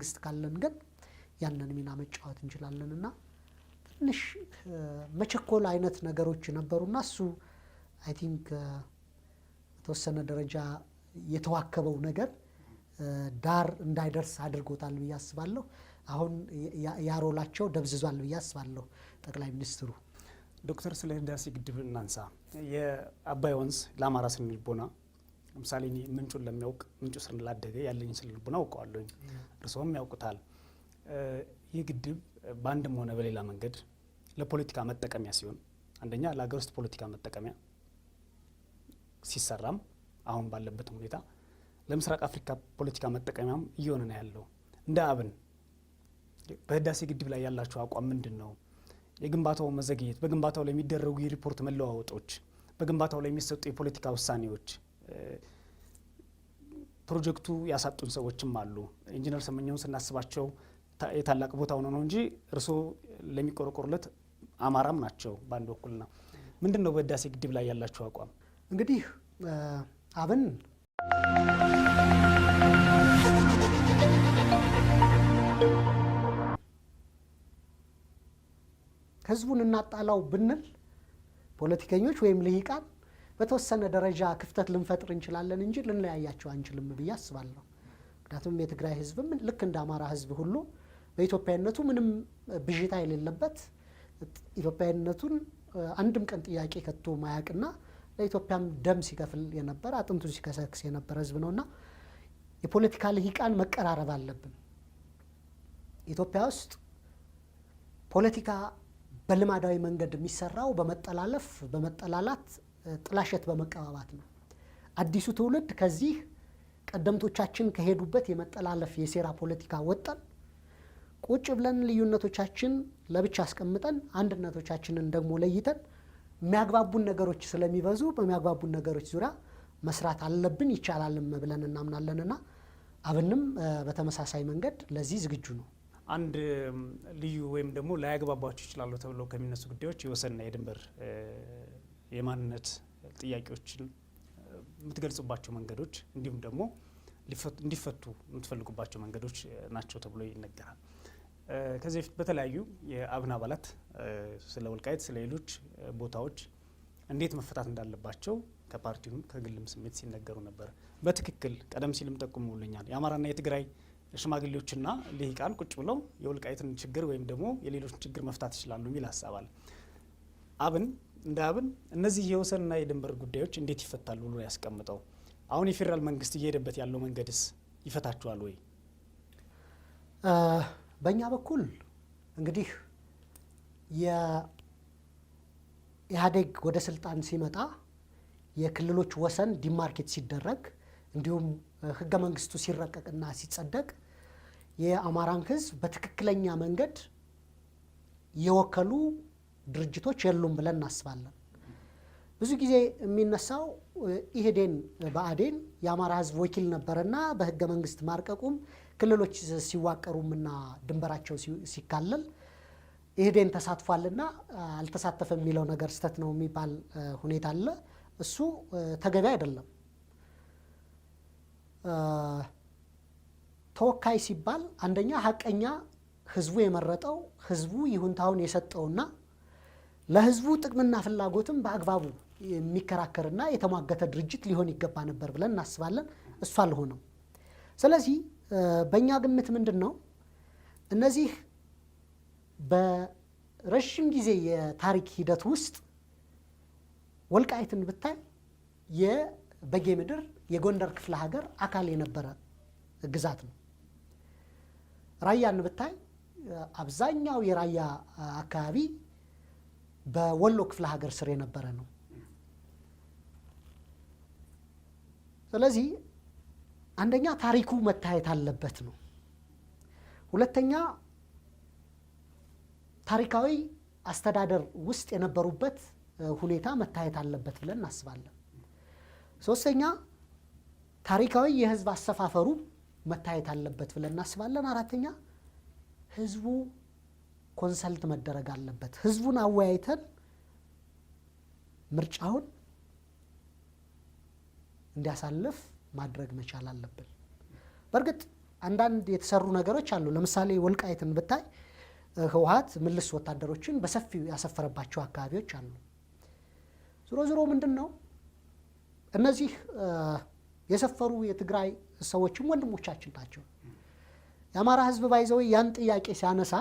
መንግስት ካለን ግን ያንን ሚና መጫወት እንችላለንና ትንሽ መቸኮል አይነት ነገሮች ነበሩና እሱ አይ ቲንክ ተወሰነ ደረጃ የተዋከበው ነገር ዳር እንዳይደርስ አድርጎታል ብዬ አስባለሁ። አሁን ያሮላቸው ደብዝዟል ብዬ አስባለሁ ጠቅላይ ሚኒስትሩ። ዶክተር ስለ ህዳሴ ግድብ እናንሳ። የአባይ ወንዝ ለአማራ ስነልቦና ለምሳሌ ምንጩን ለሚያውቅ ምንጩ ስር ላደገ ያለኝ ስነልቦና አውቀዋለሁኝ፣ እርስዎም ያውቁታል። ይህ ግድብ በአንድም ሆነ በሌላ መንገድ ለፖለቲካ መጠቀሚያ ሲሆን አንደኛ ለሀገር ውስጥ ፖለቲካ መጠቀሚያ ሲሰራም አሁን ባለበት ሁኔታ ለምስራቅ አፍሪካ ፖለቲካ መጠቀሚያም እየሆነ ነው ያለው። እንደ አብን በህዳሴ ግድብ ላይ ያላችሁ አቋም ምንድን ነው? የግንባታው መዘግየት፣ በግንባታው ላይ የሚደረጉ የሪፖርት መለዋወጦች፣ በግንባታው ላይ የሚሰጡ የፖለቲካ ውሳኔዎች ፕሮጀክቱ ያሳጡን ሰዎችም አሉ። ኢንጂነር ስመኘውን ስናስባቸው የታላቅ ቦታ ሆኖ ነው እንጂ እርስዎ ለሚቆረቆሩለት አማራም ናቸው በአንድ በኩልና ምንድን ነው በህዳሴ ግድብ ላይ ያላችሁ አቋም? እንግዲህ አብን ህዝቡን እናጣላው ብንል ፖለቲከኞች ወይም ልሂቃን በተወሰነ ደረጃ ክፍተት ልንፈጥር እንችላለን እንጂ ልንለያያቸው አንችልም ብዬ አስባለሁ። ምክንያቱም የትግራይ ህዝብም ልክ እንደ አማራ ህዝብ ሁሉ በኢትዮጵያዊነቱ ምንም ብዥታ የሌለበት ኢትዮጵያዊነቱን አንድም ቀን ጥያቄ ከቶ ማያቅና ለኢትዮጵያም ደም ሲከፍል የነበረ አጥንቱን ሲከሰክስ የነበረ ህዝብ ነውና የፖለቲካ ልሂቃን መቀራረብ አለብን። ኢትዮጵያ ውስጥ ፖለቲካ በልማዳዊ መንገድ የሚሰራው በመጠላለፍ በመጠላላት ጥላሸት በመቀባባት ነው። አዲሱ ትውልድ ከዚህ ቀደምቶቻችን ከሄዱበት የመጠላለፍ የሴራ ፖለቲካ ወጣን ቁጭ ብለን ልዩነቶቻችን ለብቻ አስቀምጠን አንድነቶቻችንን ደግሞ ለይተን የሚያግባቡን ነገሮች ስለሚበዙ በሚያግባቡን ነገሮች ዙሪያ መስራት አለብን ይቻላልም ብለን እናምናለንና አብንም በተመሳሳይ መንገድ ለዚህ ዝግጁ ነው። አንድ ልዩ ወይም ደግሞ ላያግባባቸው ይችላሉ ተብለው ከሚነሱ ጉዳዮች የወሰንና የድንበር የማንነት ጥያቄዎችን የምትገልጹባቸው መንገዶች እንዲሁም ደግሞ እንዲፈቱ የምትፈልጉባቸው መንገዶች ናቸው ተብሎ ይነገራል። ከዚህ በፊት በተለያዩ የአብን አባላት ስለ ወልቃይት ስለ ሌሎች ቦታዎች እንዴት መፈታት እንዳለባቸው ከፓርቲውም ከግልም ስሜት ሲነገሩ ነበር። በትክክል ቀደም ሲልም ጠቁሙልኛል። የአማራና የትግራይ ሽማግሌዎችና ልሂቃን ቁጭ ብለው የወልቃይትን ችግር ወይም ደግሞ የሌሎችን ችግር መፍታት ይችላሉ የሚል ሀሳብ አለ። አብን እንደ አብን እነዚህ የወሰንና የድንበር ጉዳዮች እንዴት ይፈታሉ ብሎ ያስቀምጠው? አሁን የፌዴራል መንግስት እየሄደበት ያለው መንገድስ ይፈታቸዋል ወይ? በእኛ በኩል እንግዲህ የኢህአዴግ ወደ ስልጣን ሲመጣ የክልሎች ወሰን ዲማርኬት ሲደረግ እንዲሁም ህገ መንግስቱ ሲረቀቅና ሲጸደቅ የአማራን ህዝብ በትክክለኛ መንገድ የወከሉ ድርጅቶች የሉም ብለን እናስባለን። ብዙ ጊዜ የሚነሳው ኢህዴን ብአዴን የአማራ ህዝብ ወኪል ነበረና በህገ መንግስት ማርቀቁም ክልሎች ሲዋቀሩምና ድንበራቸው ሲካለል ኢህዴን ተሳትፏልና አልተሳተፈም የሚለው ነገር ስተት ነው የሚባል ሁኔታ አለ። እሱ ተገቢ አይደለም። ተወካይ ሲባል አንደኛ ሀቀኛ ህዝቡ የመረጠው ህዝቡ ይሁንታውን የሰጠውና ለህዝቡ ጥቅምና ፍላጎትም በአግባቡ የሚከራከርና የተሟገተ ድርጅት ሊሆን ይገባ ነበር ብለን እናስባለን። እሱ አልሆነም። ስለዚህ በእኛ ግምት ምንድን ነው እነዚህ በረዥም ጊዜ የታሪክ ሂደት ውስጥ ወልቃይትን ብታይ የበጌ ምድር የጎንደር ክፍለ ሀገር አካል የነበረ ግዛት ነው። ራያን ብታይ አብዛኛው የራያ አካባቢ በወሎ ክፍለ ሀገር ስር የነበረ ነው። ስለዚህ አንደኛ ታሪኩ መታየት አለበት ነው። ሁለተኛ ታሪካዊ አስተዳደር ውስጥ የነበሩበት ሁኔታ መታየት አለበት ብለን እናስባለን። ሶስተኛ ታሪካዊ የህዝብ አሰፋፈሩ መታየት አለበት ብለን እናስባለን። አራተኛ ህዝቡ ኮንሰልት መደረግ አለበት። ህዝቡን አወያይተን ምርጫውን እንዲያሳልፍ ማድረግ መቻል አለብን። በእርግጥ አንዳንድ የተሰሩ ነገሮች አሉ። ለምሳሌ ወልቃይትን ብታይ ህወሓት ምልስ ወታደሮችን በሰፊው ያሰፈረባቸው አካባቢዎች አሉ። ዞሮ ምንድን ነው እነዚህ የሰፈሩ የትግራይ ሰዎችም ወንድሞቻችን ናቸው። የአማራ ህዝብ ባይዘው ያን ጥያቄ ሲያነሳ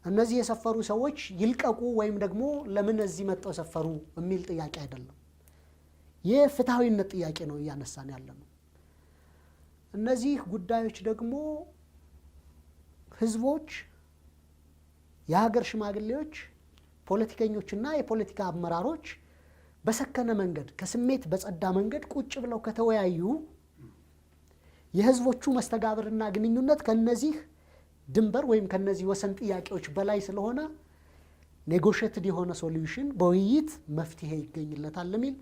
እነዚህ የሰፈሩ ሰዎች ይልቀቁ ወይም ደግሞ ለምን እዚህ መጥተው ሰፈሩ የሚል ጥያቄ አይደለም። የፍትሃዊነት ጥያቄ ነው እያነሳን ያለነው። እነዚህ ጉዳዮች ደግሞ ህዝቦች፣ የሀገር ሽማግሌዎች፣ ፖለቲከኞችና የፖለቲካ አመራሮች በሰከነ መንገድ ከስሜት በጸዳ መንገድ ቁጭ ብለው ከተወያዩ የህዝቦቹ መስተጋብርና ግንኙነት ከነዚህ ድንበር ወይም ከነዚህ ወሰን ጥያቄዎች በላይ ስለሆነ ኔጎሽየትድ የሆነ ሶሉሽን በውይይት መፍትሄ ይገኝለታል የሚል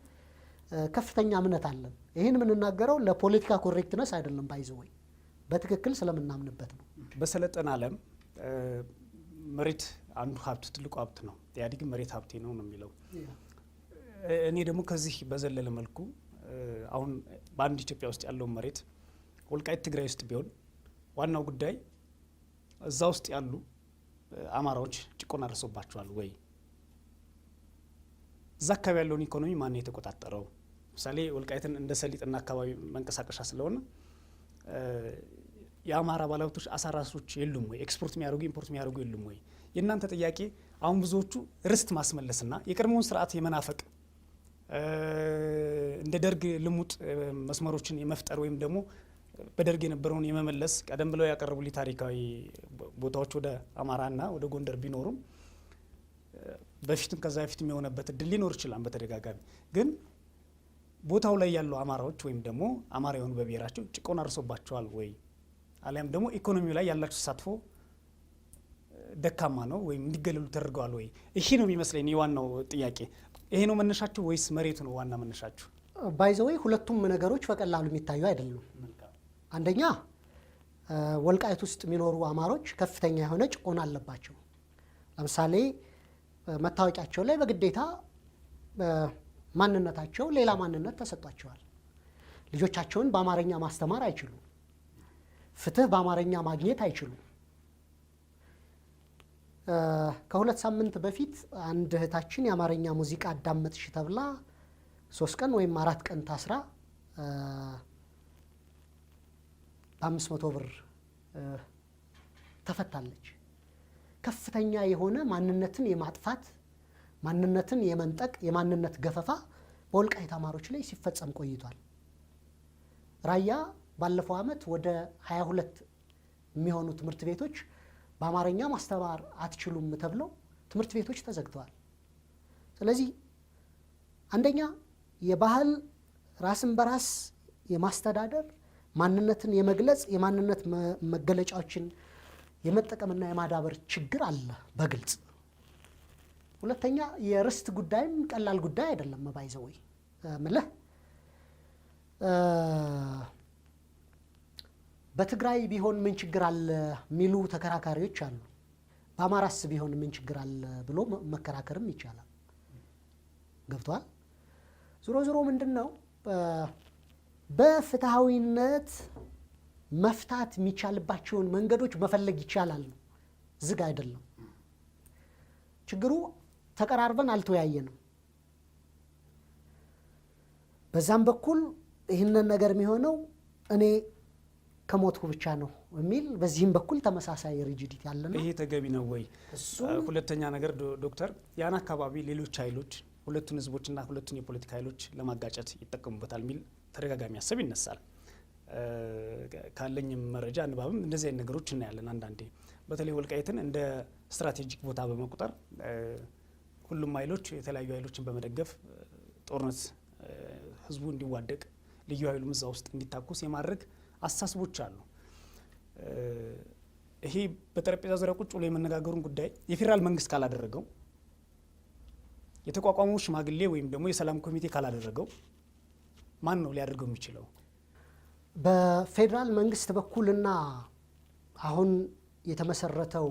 ከፍተኛ እምነት አለን። ይህን የምንናገረው ለፖለቲካ ኮሬክትነስ አይደለም፣ ባይዘወይ በትክክል ስለምናምንበት ነው። በሰለጠነ ዓለም መሬት አንዱ ሀብት ትልቁ ሀብት ነው። ኢህአዴግም መሬት ሀብቴ ነው የሚለው። እኔ ደግሞ ከዚህ በዘለለ መልኩ አሁን በአንድ ኢትዮጵያ ውስጥ ያለውን መሬት ወልቃይት ትግራይ ውስጥ ቢሆን ዋናው ጉዳይ እዛ ውስጥ ያሉ አማራዎች ጭቆና ደርሶባቸዋል ወይ? እዛ አካባቢ ያለውን ኢኮኖሚ ማን ነው የተቆጣጠረው? ምሳሌ ወልቃይትን እንደ ሰሊጥና አካባቢ መንቀሳቀሻ ስለሆነ የአማራ ባለሀብቶች አሳራሾች የሉም ወይ? ኤክስፖርት የሚያደርጉ ኢምፖርት የሚያደርጉ የሉም ወይ? የእናንተ ጥያቄ አሁን ብዙዎቹ ርስት ማስመለስና የቀድሞውን ስርዓት የመናፈቅ እንደ ደርግ ልሙጥ መስመሮችን የመፍጠር ወይም ደግሞ በደርግ የነበረውን የመመለስ ቀደም ብለው ያቀረቡልኝ ታሪካዊ ቦታዎች ወደ አማራና ወደ ጎንደር ቢኖሩም በፊትም ከዛ በፊት የሆነበት እድል ሊኖር ይችላል። በተደጋጋሚ ግን ቦታው ላይ ያሉ አማራዎች ወይም ደግሞ አማራ የሆኑ በብሔራቸው ጭቆና ደርሶባቸዋል ወይ? አሊያም ደግሞ ኢኮኖሚው ላይ ያላቸው ተሳትፎ ደካማ ነው ወይም እንዲገለሉ ተደርገዋል ወይ? ይሄ ነው የሚመስለኝ የዋናው ጥያቄ። ይሄ ነው መነሻችሁ ወይስ መሬቱ ነው ዋና መነሻችሁ? ባይዘወይ ሁለቱም ነገሮች በቀላሉ የሚታዩ አይደሉም። አንደኛ ወልቃይት ውስጥ የሚኖሩ አማሮች ከፍተኛ የሆነ ጭቆና አለባቸው። ለምሳሌ መታወቂያቸው ላይ በግዴታ ማንነታቸው ሌላ ማንነት ተሰጥቷቸዋል። ልጆቻቸውን በአማርኛ ማስተማር አይችሉም። ፍትህ በአማርኛ ማግኘት አይችሉም። ከሁለት ሳምንት በፊት አንድ እህታችን የአማርኛ ሙዚቃ አዳመጥሽ ተብላ 3 ቀን ወይም 4 ቀን ታስራ በ500 ብር ተፈታለች። ከፍተኛ የሆነ ማንነትን የማጥፋት ማንነትን የመንጠቅ የማንነት ገፈፋ በወልቃይት አማሮች ላይ ሲፈጸም ቆይቷል። ራያ ባለፈው ዓመት ወደ 22 የሚሆኑ ትምህርት ቤቶች በአማርኛ ማስተማር አትችሉም ተብለው ትምህርት ቤቶች ተዘግተዋል። ስለዚህ አንደኛ የባህል ራስን በራስ የማስተዳደር ማንነትን የመግለጽ የማንነት መገለጫዎችን የመጠቀምና የማዳበር ችግር አለ በግልጽ። ሁለተኛ የርስት ጉዳይም ቀላል ጉዳይ አይደለም። ባይዘወይ ምልህ በትግራይ ቢሆን ምን ችግር አለ የሚሉ ተከራካሪዎች አሉ። በአማራስ ቢሆን ምን ችግር አለ ብሎ መከራከርም ይቻላል። ገብቷል። ዞሮ ምንድን ነው በፍትሃዊነት መፍታት የሚቻልባቸውን መንገዶች መፈለግ ይቻላል ነው። ዝግ አይደለም ችግሩ። ተቀራርበን አልተወያየንም። በዛም በኩል ይህንን ነገር የሚሆነው እኔ ከሞትኩ ብቻ ነው የሚል በዚህም በኩል ተመሳሳይ ሪጂዲቲ ያለና ይሄ ተገቢ ነው ወይ? ሁለተኛ ነገር ዶክተር ያን አካባቢ ሌሎች ኃይሎች ሁለቱን ህዝቦችና ሁለቱን የፖለቲካ ኃይሎች ለማጋጨት ይጠቀሙበታል የሚል ተደጋጋሚ ሀሳብ ይነሳል። ካለኝም መረጃ ንባብም እንደዚህ አይነት ነገሮች እናያለን። አንዳንዴ በተለይ ወልቃይትን እንደ ስትራቴጂክ ቦታ በመቁጠር ሁሉም ኃይሎች የተለያዩ ኃይሎችን በመደገፍ ጦርነት ህዝቡ እንዲዋደቅ ልዩ ኃይሉም እዛ ውስጥ እንዲታኮስ የማድረግ አስተሳሰቦች አሉ። ይሄ በጠረጴዛ ዙሪያ ቁጭ ብሎ የመነጋገሩን ጉዳይ የፌዴራል መንግስት ካላደረገው፣ የተቋቋመው ሽማግሌ ወይም ደግሞ የሰላም ኮሚቴ ካላደረገው ማን ነው ሊያደርገው የሚችለው? በፌዴራል መንግስት በኩልና አሁን የተመሰረተው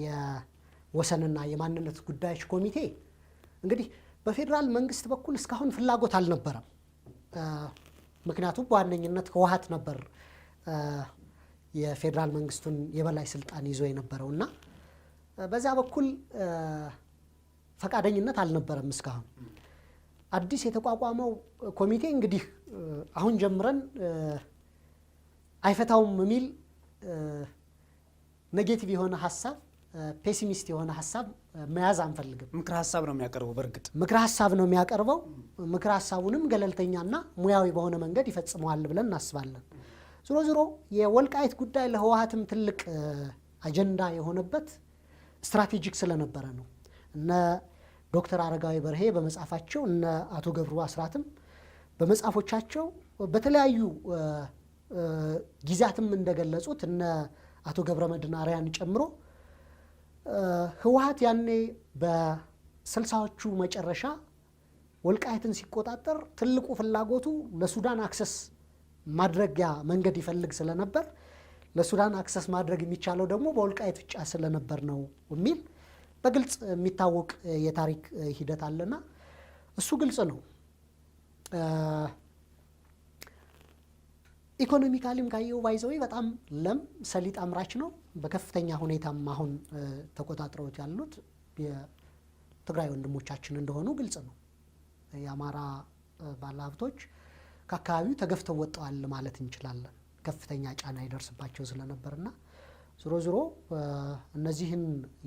የወሰንና የማንነት ጉዳዮች ኮሚቴ እንግዲህ በፌዴራል መንግስት በኩል እስካሁን ፍላጎት አልነበረም። ምክንያቱም በዋነኝነት ህወሓት ነበር የፌዴራል መንግስቱን የበላይ ስልጣን ይዞ የነበረውና በዛ በኩል ፈቃደኝነት አልነበረም እስካሁን። አዲስ የተቋቋመው ኮሚቴ እንግዲህ አሁን ጀምረን አይፈታውም የሚል ኔጌቲቭ የሆነ ሀሳብ ፔሲሚስት የሆነ ሀሳብ መያዝ አንፈልግም። ምክር ሀሳብ ነው የሚያቀርበው። በእርግጥ ምክር ሀሳብ ነው የሚያቀርበው። ምክር ሀሳቡንም ገለልተኛና ሙያዊ በሆነ መንገድ ይፈጽመዋል ብለን እናስባለን። ዞሮ ዞሮ የወልቃይት ጉዳይ ለህወሓትም ትልቅ አጀንዳ የሆነበት ስትራቴጂክ ስለነበረ ነው። እነ ዶክተር አረጋዊ በርሄ በመጽሐፋቸው እነ አቶ ገብሩ አስራትም በመጽሐፎቻቸው በተለያዩ ጊዜያትም እንደገለጹት እነ አቶ ገብረመድህን አርያን ጨምሮ ህወሓት ያኔ በ60ዎቹ መጨረሻ ወልቃይትን ሲቆጣጠር ትልቁ ፍላጎቱ ለሱዳን አክሰስ ማድረጊያ መንገድ ይፈልግ ስለነበር ለሱዳን አክሰስ ማድረግ የሚቻለው ደግሞ በወልቃይት ብቻ ስለነበር ነው የሚል በግልጽ የሚታወቅ የታሪክ ሂደት አለና እሱ ግልጽ ነው። ኢኮኖሚካሊም ካየው ባይዘው በጣም ለም ሰሊጥ አምራች ነው። በከፍተኛ ሁኔታም አሁን ተቆጣጥረውት ያሉት የትግራይ ወንድሞቻችን እንደሆኑ ግልጽ ነው። የአማራ ባለሀብቶች ከአካባቢው ተገፍተው ወጥተዋል ማለት እንችላለን። ከፍተኛ ጫና ይደርስባቸው ስለነበርና ዞሮ ዞሮ እነዚህን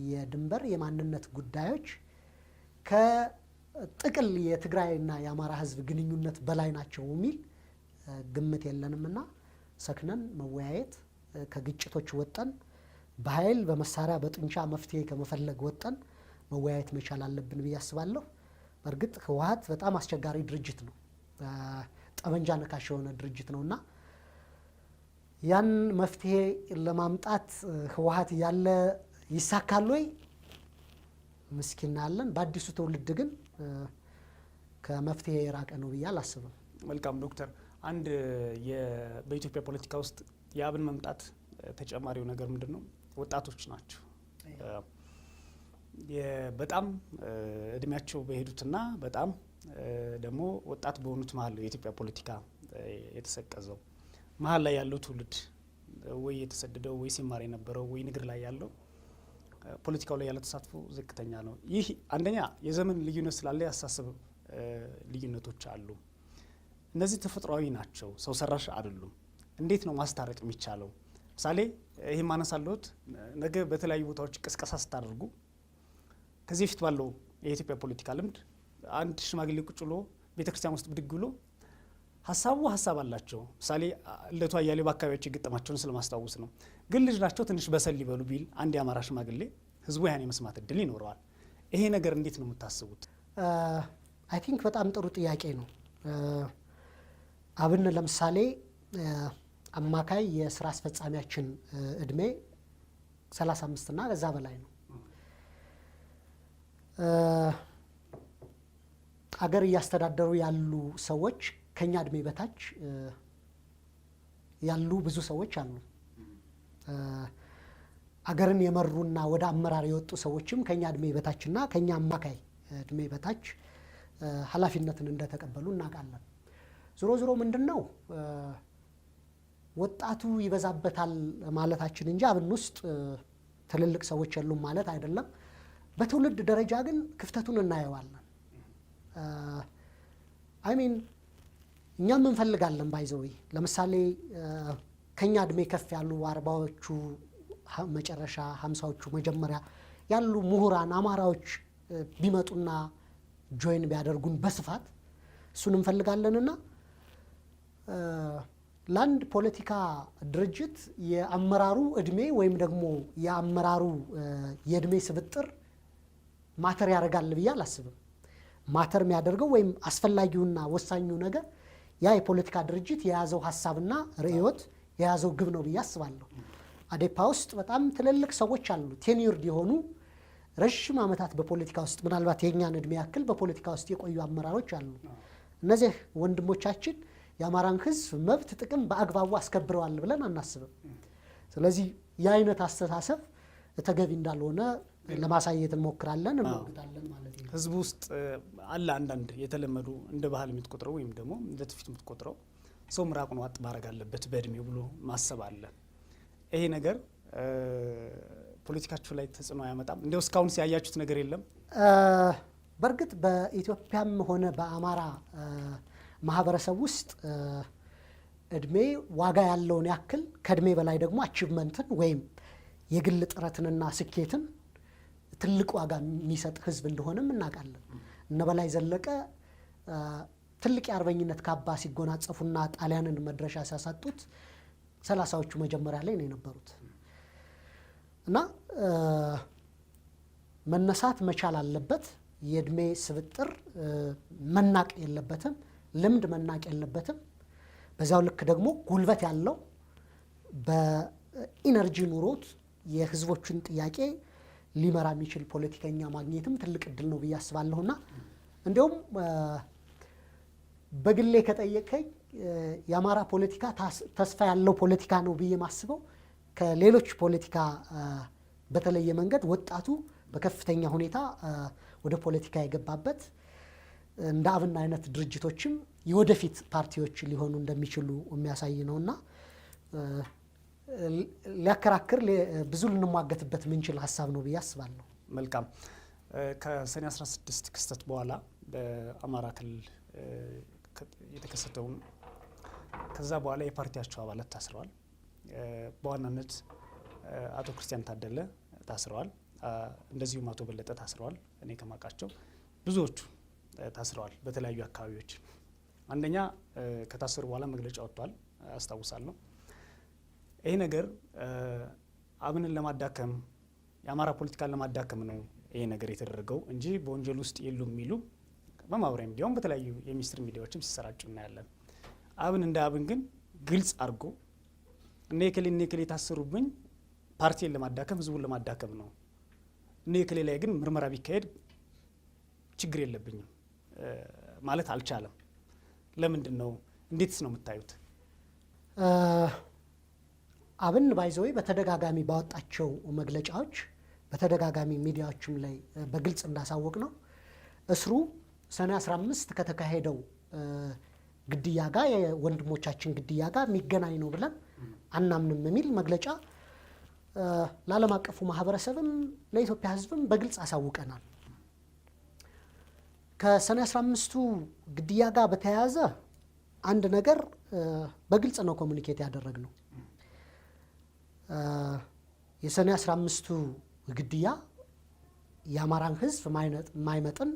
የድንበር የማንነት ጉዳዮች ከጥቅል የትግራይና የአማራ ህዝብ ግንኙነት በላይ ናቸው የሚል ግምት የለንምና ሰክነን መወያየት ከግጭቶች ወጠን በኃይል በመሳሪያ በጡንቻ መፍትሄ ከመፈለግ ወጠን መወያየት መቻል አለብን ብዬ አስባለሁ። በእርግጥ ህወሓት በጣም አስቸጋሪ ድርጅት ነው። ጠመንጃ ነካሽ የሆነ ድርጅት ነውና ያን መፍትሄ ለማምጣት ህወሓት ያለ ይሳካል ወይ ምስኪና አለን። በአዲሱ ትውልድ ግን ከመፍትሄ የራቀ ነው ብዬ አላስብም። መልካም ዶክተር፣ አንድ በኢትዮጵያ ፖለቲካ ውስጥ የአብን መምጣት ተጨማሪው ነገር ምንድን ነው? ወጣቶች ናቸው። በጣም እድሜያቸው በሄዱትና በጣም ደግሞ ወጣት በሆኑት መሀል ነው የኢትዮጵያ ፖለቲካ የተሰቀዘው። መሀል ላይ ያለው ትውልድ ወይ የተሰደደው ወይ ሲማር የነበረው ወይ ንግድ ላይ ያለው ፖለቲካው ላይ ያለ ተሳትፎ ዝቅተኛ ነው። ይህ አንደኛ የዘመን ልዩነት ስላለ ያሳስብ ልዩነቶች አሉ። እነዚህ ተፈጥሯዊ ናቸው፣ ሰው ሰራሽ አይደሉም። እንዴት ነው ማስታረቅ የሚቻለው? ምሳሌ ይህ ማነሳለሁት ነገ በተለያዩ ቦታዎች ቅስቀሳ ስታደርጉ ከዚህ በፊት ባለው የኢትዮጵያ ፖለቲካ ልምድ አንድ ሽማግሌ ቁጭ ብሎ ቤተክርስቲያን ውስጥ ብድግ ብሎ ሀሳብ አላቸው። ምሳሌ ልደቱ አያሌው በአካባቢያቸው የገጠማቸውን ስለማስታወስ ነው። ግን ልጅ ናቸው ትንሽ በሰል ሊበሉ ቢል አንድ የአማራ ሽማግሌ ህዝቡ ያን የመስማት እድል ይኖረዋል። ይሄ ነገር እንዴት ነው የምታስቡት? አይ ቲንክ በጣም ጥሩ ጥያቄ ነው። አብን ለምሳሌ አማካይ የስራ አስፈጻሚያችን እድሜ 35 እና ከዛ በላይ ነው። አገር እያስተዳደሩ ያሉ ሰዎች ከኛ እድሜ በታች ያሉ ብዙ ሰዎች አሉ። አገርን የመሩና ወደ አመራር የወጡ ሰዎችም ከኛ እድሜ በታችና ከኛ አማካይ እድሜ በታች ኃላፊነትን እንደተቀበሉ እናውቃለን። ዞሮ ዞሮ ምንድነው ወጣቱ ይበዛበታል ማለታችን እንጂ አብን ውስጥ ትልልቅ ሰዎች የሉም ማለት አይደለም። በትውልድ ደረጃ ግን ክፍተቱን እናየዋለን። አይሚን እኛም እንፈልጋለን ባይዘው ለምሳሌ ከኛ እድሜ ከፍ ያሉ 40ዎቹ መጨረሻ 50ዎቹ መጀመሪያ ያሉ ምሁራን አማራዎች ቢመጡና ጆይን ቢያደርጉን በስፋት እሱን እንፈልጋለንና ለአንድ ፖለቲካ ድርጅት የአመራሩ እድሜ ወይም ደግሞ የአመራሩ የእድሜ ስብጥር ማተር ያደርጋል ብዬ አላስብም። ማተር የሚያደርገው ወይም አስፈላጊውና ወሳኙ ነገር ያ የፖለቲካ ድርጅት የያዘው ሀሳብና ርዕዮት የያዘው ግብ ነው ብዬ አስባለሁ። አዴፓ ውስጥ በጣም ትልልቅ ሰዎች አሉ፣ ቴኒርድ የሆኑ ረዥም ዓመታት በፖለቲካ ውስጥ ምናልባት የኛን እድሜ ያክል በፖለቲካ ውስጥ የቆዩ አመራሮች አሉ። እነዚህ ወንድሞቻችን የአማራን ሕዝብ መብት ጥቅም በአግባቡ አስከብረዋል ብለን አናስብም። ስለዚህ የአይነት አስተሳሰብ ተገቢ እንዳልሆነ ለማሳየት እንሞክራለን እንወግዳለን ማለት ነው። ህዝቡ ውስጥ አለ አንዳንድ የተለመዱ እንደ ባህል የምትቆጥረው ወይም ደግሞ እንደ ትውፊት የምትቆጥረው ሰው ምራቁን ዋጥ ማድረግ አለበት በእድሜው ብሎ ማሰብ አለ። ይሄ ነገር ፖለቲካችሁ ላይ ተጽዕኖ አያመጣም? እንደው እስካሁን ሲያያችሁት ነገር የለም? በእርግጥ በኢትዮጵያም ሆነ በአማራ ማህበረሰብ ውስጥ እድሜ ዋጋ ያለውን ያክል ከእድሜ በላይ ደግሞ አቺቭመንትን ወይም የግል ጥረትንና ስኬትን ትልቅ ዋጋ የሚሰጥ ህዝብ እንደሆነም እናውቃለን። እነ በላይ ዘለቀ ትልቅ የአርበኝነት ካባ ሲጎናጸፉና ጣሊያንን መድረሻ ሲያሳጡት 30ዎቹ መጀመሪያ ላይ ነው የነበሩት እና መነሳት መቻል አለበት። የእድሜ ስብጥር መናቅ የለበትም። ልምድ መናቅ የለበትም። በዛው ልክ ደግሞ ጉልበት ያለው በኢነርጂ ኑሮት የህዝቦችን ጥያቄ ሊመራ የሚችል ፖለቲከኛ ማግኘትም ትልቅ እድል ነው ብዬ አስባለሁና እንዲሁም በግሌ ከጠየቀኝ የአማራ ፖለቲካ ተስፋ ያለው ፖለቲካ ነው ብዬ ማስበው ከሌሎች ፖለቲካ በተለየ መንገድ ወጣቱ በከፍተኛ ሁኔታ ወደ ፖለቲካ የገባበት እንደ አብን አይነት ድርጅቶችም የወደፊት ፓርቲዎች ሊሆኑ እንደሚችሉ የሚያሳይ ነውና ሊያከራክር ብዙ ልንሟገትበት ምንችል ሀሳብ ነው ብዬ አስባለሁ። መልካም። ከሰኔ 16 ክስተት በኋላ በአማራ ክልል የተከሰተውን ከዛ በኋላ የፓርቲያቸው አባላት ታስረዋል። በዋናነት አቶ ክርስቲያን ታደለ ታስረዋል። እንደዚሁም አቶ በለጠ ታስረዋል። እኔ ከማውቃቸው ብዙዎቹ ታስረዋል በተለያዩ አካባቢዎች። አንደኛ ከታሰሩ በኋላ መግለጫ ወጥቷል አስታውሳለሁ። ይሄ ነገር አብንን ለማዳከም የአማራ ፖለቲካን ለማዳከም ነው ይሄ ነገር የተደረገው እንጂ በወንጀል ውስጥ የሉም የሚሉ በማህበራዊ ሚዲያውም በተለያዩ የሚኒስትር ሚዲያዎችም ሲሰራጩ እናያለን። አብን እንደ አብን ግን ግልጽ አድርጎ እነ የከሌ ታሰሩብኝ ፓርቲን ለማዳከም ህዝቡን ለማዳከም ነው፣ እነ የከሌ ላይ ግን ምርመራ ቢካሄድ ችግር የለብኝም ማለት አልቻለም። ለምንድን ነው? እንዴትስ ነው የምታዩት? አብን ባይዘወይ በተደጋጋሚ ባወጣቸው መግለጫዎች በተደጋጋሚ ሚዲያዎችም ላይ በግልጽ እንዳሳወቅ ነው እስሩ ሰኔ 15 ከተካሄደው ግድያ ጋር የወንድሞቻችን ግድያ ጋር የሚገናኝ ነው ብለን አናምንም የሚል መግለጫ ለዓለም አቀፉ ማህበረሰብም ለኢትዮጵያ ህዝብም በግልጽ አሳውቀናል። ከሰኔ 15ቱ ግድያ ጋር በተያያዘ አንድ ነገር በግልጽ ነው ኮሙኒኬት ያደረግነው። የሰኔ 15ቱ ግድያ የአማራን ህዝብ ማይመጥን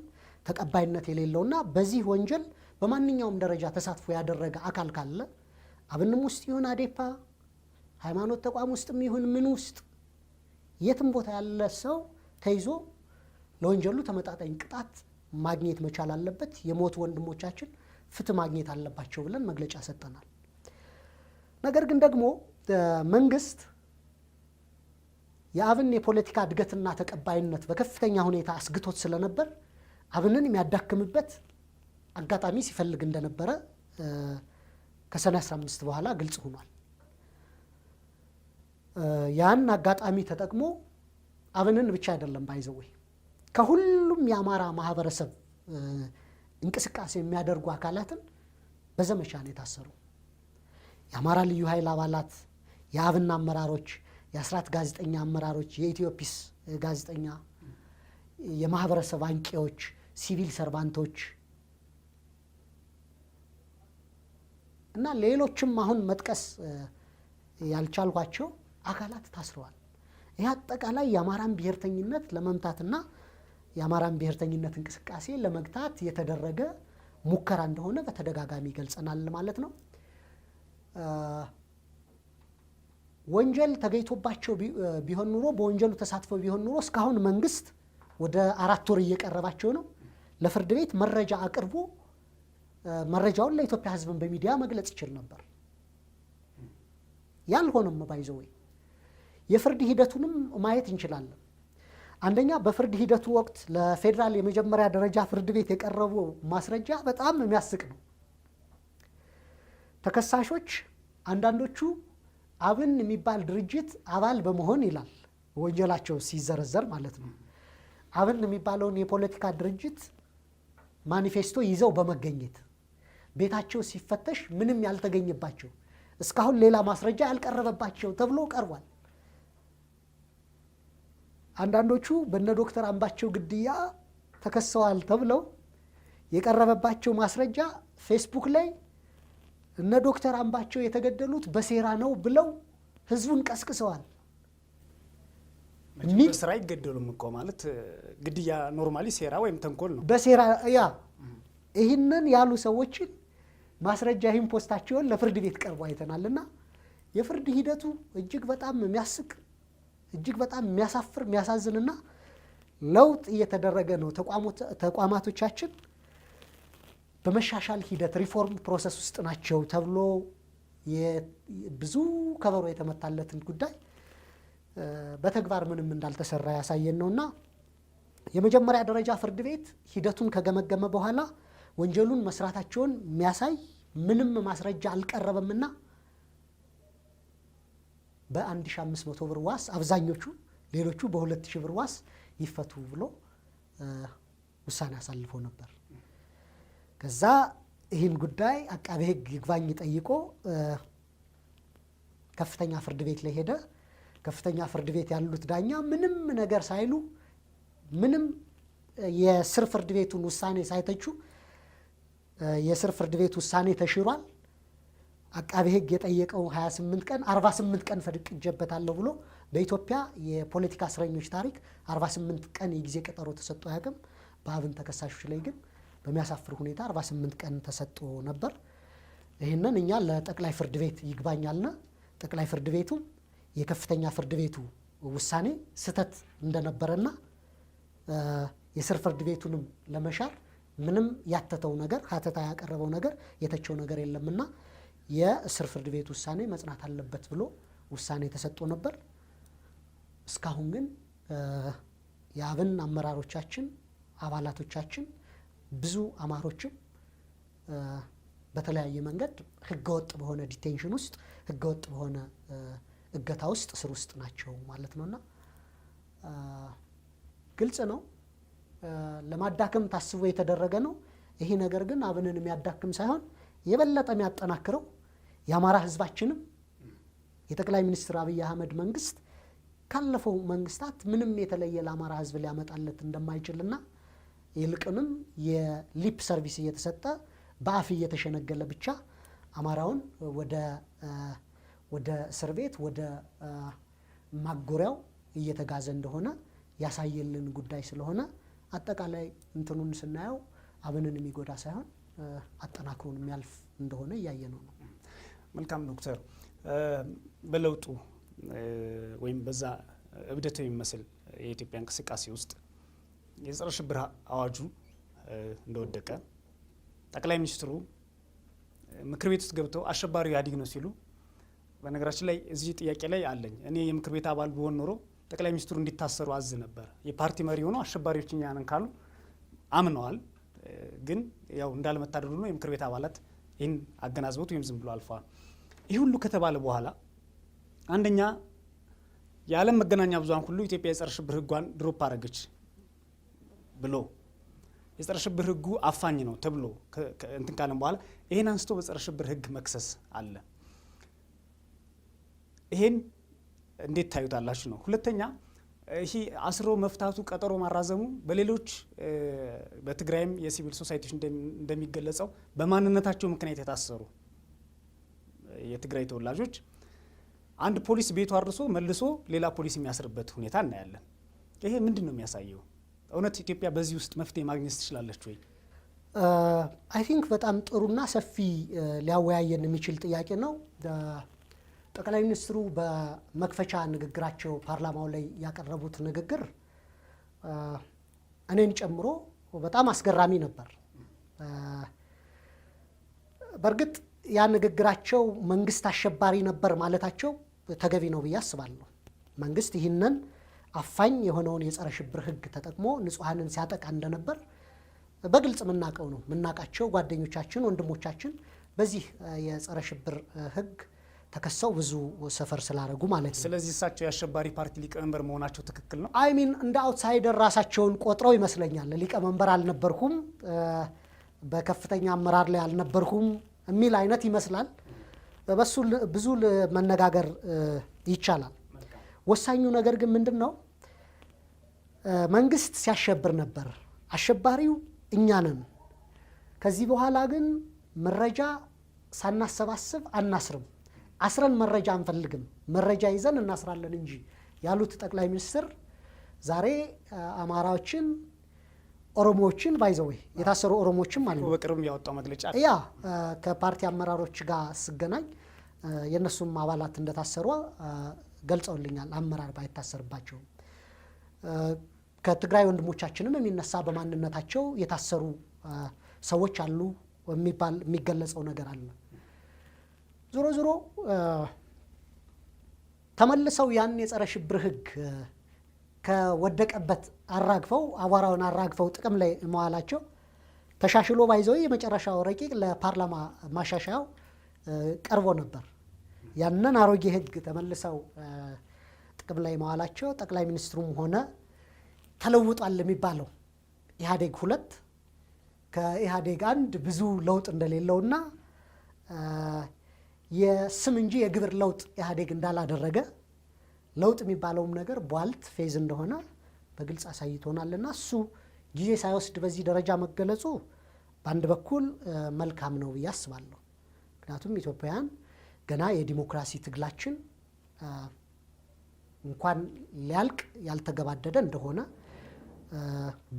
ተቀባይነት የሌለውና በዚህ ወንጀል በማንኛውም ደረጃ ተሳትፎ ያደረገ አካል ካለ አብንም ውስጥ ይሁን አዴፓ ሃይማኖት ተቋም ውስጥም ይሁን ምን ውስጥ የትም ቦታ ያለ ሰው ተይዞ ለወንጀሉ ተመጣጣኝ ቅጣት ማግኘት መቻል አለበት። የሞቱ ወንድሞቻችን ፍትህ ማግኘት አለባቸው ብለን መግለጫ ሰጠናል። ነገር ግን ደግሞ መንግስት የአብን የፖለቲካ እድገትና ተቀባይነት በከፍተኛ ሁኔታ አስግቶት ስለነበር አብንን የሚያዳክምበት አጋጣሚ ሲፈልግ እንደነበረ ከሰኔ 15 በኋላ ግልጽ ሆኗል። ያን አጋጣሚ ተጠቅሞ አብንን ብቻ አይደለም ባይዘወይ ከሁሉም የአማራ ማህበረሰብ እንቅስቃሴ የሚያደርጉ አካላትን በዘመቻ ነው የታሰሩ። የአማራ ልዩ ኃይል አባላት፣ የአብን አመራሮች፣ የአስራት ጋዜጠኛ አመራሮች፣ የኢትዮፒስ ጋዜጠኛ፣ የማህበረሰብ አንቂዎች፣ ሲቪል ሰርቫንቶች እና ሌሎችም አሁን መጥቀስ ያልቻልኳቸው አካላት ታስረዋል። ይህ አጠቃላይ የአማራን ብሔርተኝነት ለመምታትና የአማራን ብሔርተኝነት እንቅስቃሴ ለመግታት የተደረገ ሙከራ እንደሆነ በተደጋጋሚ ገልጸናል ማለት ነው። ወንጀል ተገኝቶባቸው ቢሆን ኑሮ በወንጀሉ ተሳትፈው ቢሆን ኑሮ እስካሁን መንግስት ወደ 4 ወር እየቀረባቸው ነው። ለፍርድ ቤት መረጃ አቅርቦ መረጃውን ለኢትዮጵያ ሕዝብን በሚዲያ መግለጽ ይችል ነበር። ያልሆነም ባይዘወይ የፍርድ ሂደቱንም ማየት እንችላለን። አንደኛ በፍርድ ሂደቱ ወቅት ለፌዴራል የመጀመሪያ ደረጃ ፍርድ ቤት የቀረበው ማስረጃ በጣም የሚያስቅ ነው። ተከሳሾች አንዳንዶቹ አብን የሚባል ድርጅት አባል በመሆን ይላል ወንጀላቸው ሲዘረዘር ማለት ነው። አብን የሚባለውን የፖለቲካ ድርጅት ማኒፌስቶ ይዘው በመገኘት ቤታቸው ሲፈተሽ ምንም ያልተገኘባቸው እስካሁን ሌላ ማስረጃ ያልቀረበባቸው ተብሎ ቀርቧል። አንዳንዶቹ በነ ዶክተር አምባቸው ግድያ ተከሰዋል ተብለው የቀረበባቸው ማስረጃ ፌስቡክ ላይ እነ ዶክተር አምባቸው የተገደሉት በሴራ ነው ብለው ህዝቡን ቀስቅሰዋል። በስራ አይገደሉም እኮ ማለት ግድያ ኖርማሊ ሴራ ወይም ተንኮል ነው። በሴራ ይህንን ያሉ ሰዎችን ማስረጃ ይህን ፖስታቸውን ለፍርድ ቤት ቀርበው አይተናልና የፍርድ ሂደቱ እጅግ በጣም የሚያስቅ እጅግ በጣም የሚያሳፍር የሚያሳዝንና ለውጥ እየተደረገ ነው። ተቋማቶቻችን በመሻሻል ሂደት ሪፎርም ፕሮሰስ ውስጥ ናቸው ተብሎ ብዙ ከበሮ የተመታለትን ጉዳይ በተግባር ምንም እንዳልተሰራ ያሳየን ነውና የመጀመሪያ ደረጃ ፍርድ ቤት ሂደቱን ከገመገመ በኋላ ወንጀሉን መስራታቸውን የሚያሳይ ምንም ማስረጃ አልቀረበምና በ1500 ብር ዋስ አብዛኞቹ ሌሎቹ በ2000 ብር ዋስ ይፈቱ ብሎ ውሳኔ አሳልፎ ነበር። ከዛ ይህን ጉዳይ አቃቤ ሕግ ይግባኝ ጠይቆ ከፍተኛ ፍርድ ቤት ላይ ሄደ። ከፍተኛ ፍርድ ቤት ያሉት ዳኛ ምንም ነገር ሳይሉ ምንም የስር ፍርድ ቤቱን ውሳኔ ሳይተቹ የስር ፍርድ ቤት ውሳኔ ተሽሯል፣ አቃቤ ሕግ የጠየቀው 28 ቀን 48 ቀን ፈቅጄበታለሁ ብሎ በኢትዮጵያ የፖለቲካ እስረኞች ታሪክ 48 ቀን የጊዜ ቀጠሮ ተሰጥቶ አያውቅም። በአብን ተከሳሾች ላይ ግን በሚያሳፍር ሁኔታ 48 ቀን ተሰጥቶ ነበር። ይህንን እኛ ለጠቅላይ ፍርድ ቤት ይግባኝ አልነ። ጠቅላይ ፍርድ ቤቱ የከፍተኛ ፍርድ ቤቱ ውሳኔ ስህተት እንደነበረና የስር ፍርድ ቤቱንም ለመሻር ምንም ያተተው ነገር ሀተታ ያቀረበው ነገር የተቸው ነገር የለምና የስር ፍርድ ቤት ውሳኔ መጽናት አለበት ብሎ ውሳኔ ተሰጥቶ ነበር። እስካሁን ግን የአብን አመራሮቻችን አባላቶቻችን ብዙ አማሮችም በተለያየ መንገድ ህገወጥ በሆነ ዲቴንሽን ውስጥ ህገወጥ በሆነ እገታ ውስጥ እስር ውስጥ ናቸው ማለት ነውና ግልጽ ነው። ለማዳከም ታስቦ የተደረገ ነው። ይሄ ነገር ግን አብንን የሚያዳክም ሳይሆን የበለጠ የሚያጠናክረው የአማራ ህዝባችንም የጠቅላይ ሚኒስትር አብይ አህመድ መንግስት ካለፈው መንግስታት ምንም የተለየ ለአማራ ህዝብ ሊያመጣለት እንደማይችልና ይልቅንም የሊፕ ሰርቪስ እየተሰጠ በአፍ እየተሸነገለ ብቻ አማራውን ወደ እስር ቤት ወደ ማጎሪያው እየተጋዘ እንደሆነ ያሳየልን ጉዳይ ስለሆነ አጠቃላይ እንትኑን ስናየው አብንን የሚጎዳ ሳይሆን አጠናክሮን የሚያልፍ እንደሆነ እያየነው ነው። መልካም ዶክተር፣ በለውጡ ወይም በዛ እብደት የሚመስል የኢትዮጵያ እንቅስቃሴ ውስጥ የጸረ ሽብር አዋጁ እንደወደቀ ጠቅላይ ሚኒስትሩ ምክር ቤት ውስጥ ገብተው አሸባሪው ኢህአዴግ ነው ሲሉ፣ በነገራችን ላይ እዚህ ጥያቄ ላይ አለኝ። እኔ የምክር ቤት አባል ብሆን ኖሮ ጠቅላይ ሚኒስትሩ እንዲታሰሩ አዝ ነበር። የፓርቲ መሪ ሆነው አሸባሪዎች እኛ ነን ካሉ አምነዋል። ግን ያው እንዳለመታደሉ ነው የምክር ቤት አባላት ይህን አገናዝበውት ወይም ዝም ብሎ አልፈዋል። ይህ ሁሉ ከተባለ በኋላ አንደኛ የዓለም መገናኛ ብዙሃን ሁሉ ኢትዮጵያ የጸረ ሽብር ህጓን ድሮፕ አረገች ብሎ የጸረ ሽብር ህጉ አፋኝ ነው ተብሎ እንትን ካለም በኋላ ይሄን አንስቶ በጸረ ሽብር ህግ መክሰስ አለ። ይሄን እንዴት ታዩታላችሁ ነው። ሁለተኛ ይሄ አስሮ መፍታቱ ቀጠሮ ማራዘሙ በሌሎች በትግራይም የሲቪል ሶሳይቲዎች እንደሚገለጸው በማንነታቸው ምክንያት የታሰሩ የትግራይ ተወላጆች አንድ ፖሊስ ቤቱ አርሶ መልሶ ሌላ ፖሊስ የሚያስርበት ሁኔታ እናያለን። ይሄ ምንድን ነው የሚያሳየው? እውነት ኢትዮጵያ በዚህ ውስጥ መፍትሄ ማግኘት ትችላለች ወይ? አይ ቲንክ በጣም ጥሩና ሰፊ ሊያወያየን የሚችል ጥያቄ ነው። ጠቅላይ ሚኒስትሩ በመክፈቻ ንግግራቸው ፓርላማው ላይ ያቀረቡት ንግግር እኔን ጨምሮ በጣም አስገራሚ ነበር። በእርግጥ ያ ንግግራቸው መንግስት አሸባሪ ነበር ማለታቸው ተገቢ ነው ብዬ አስባለሁ። መንግስት ይህንን አፋኝ የሆነውን የጸረ ሽብር ህግ ተጠቅሞ ንጹሐንን ሲያጠቃ እንደነበር በግልጽ የምናውቀው ነው። የምናውቃቸው ጓደኞቻችን፣ ወንድሞቻችን በዚህ የጸረ ሽብር ህግ ተከሰው ብዙ ሰፈር ስላደረጉ ማለት ነው። ስለዚህ እሳቸው የአሸባሪ ፓርቲ ሊቀመንበር መሆናቸው ትክክል ነው? አይ ሚን እንደ አውትሳይደር ራሳቸውን ቆጥረው ይመስለኛል። ሊቀመንበር አልነበርኩም፣ በከፍተኛ አመራር ላይ አልነበርኩም የሚል አይነት ይመስላል። በሱ ብዙ መነጋገር ይቻላል። ወሳኙ ነገር ግን ምንድን ነው? መንግስት ሲያሸብር ነበር። አሸባሪው እኛ ነን። ከዚህ በኋላ ግን መረጃ ሳናሰባስብ አናስርም፣ አስረን መረጃ አንፈልግም፣ መረጃ ይዘን እናስራለን እንጂ ያሉት ጠቅላይ ሚኒስትር ዛሬ አማራዎችን፣ ኦሮሞዎችን ባይዘወይ የታሰሩ ኦሮሞዎችም አሉ። በቅርብ ያወጣው መግለጫ ያ ከፓርቲ አመራሮች ጋር ስገናኝ የእነሱም አባላት እንደታሰሩ ገልጸውልኛል። አመራር ባይታሰርባቸውም ከትግራይ ወንድሞቻችንም የሚነሳ በማንነታቸው የታሰሩ ሰዎች አሉ የሚገለጸው ነገር አለ። ዞሮ ዞሮ ተመልሰው ያን የጸረ ሽብር ህግ ከወደቀበት አራግፈው አቧራውን አራግፈው ጥቅም ላይ መዋላቸው ተሻሽሎ ባይዘው የመጨረሻው ረቂቅ ለፓርላማ ማሻሻያው ቀርቦ ነበር። ያንን አሮጌ ህግ ተመልሰው ጥቅም ላይ መዋላቸው ጠቅላይ ሚኒስትሩም ሆነ ተለውጧል የሚባለው ኢህአዴግ 2 ከኢህአዴግ 1 ብዙ ለውጥ እንደሌለውና የስም እንጂ የግብር ለውጥ ኢህአዴግ እንዳላደረገ ለውጥ የሚባለውም ነገር ቧልት ፌዝ እንደሆነ በግልጽ አሳይቶናልና እሱ ጊዜ ሳይወስድ በዚህ ደረጃ መገለጹ በአንድ በኩል መልካም ነው ብዬ አስባለሁ። ምክንያቱም ኢትዮጵያውያን ገና የዲሞክራሲ ትግላችን እንኳን ሊያልቅ ያልተገባደደ እንደሆነ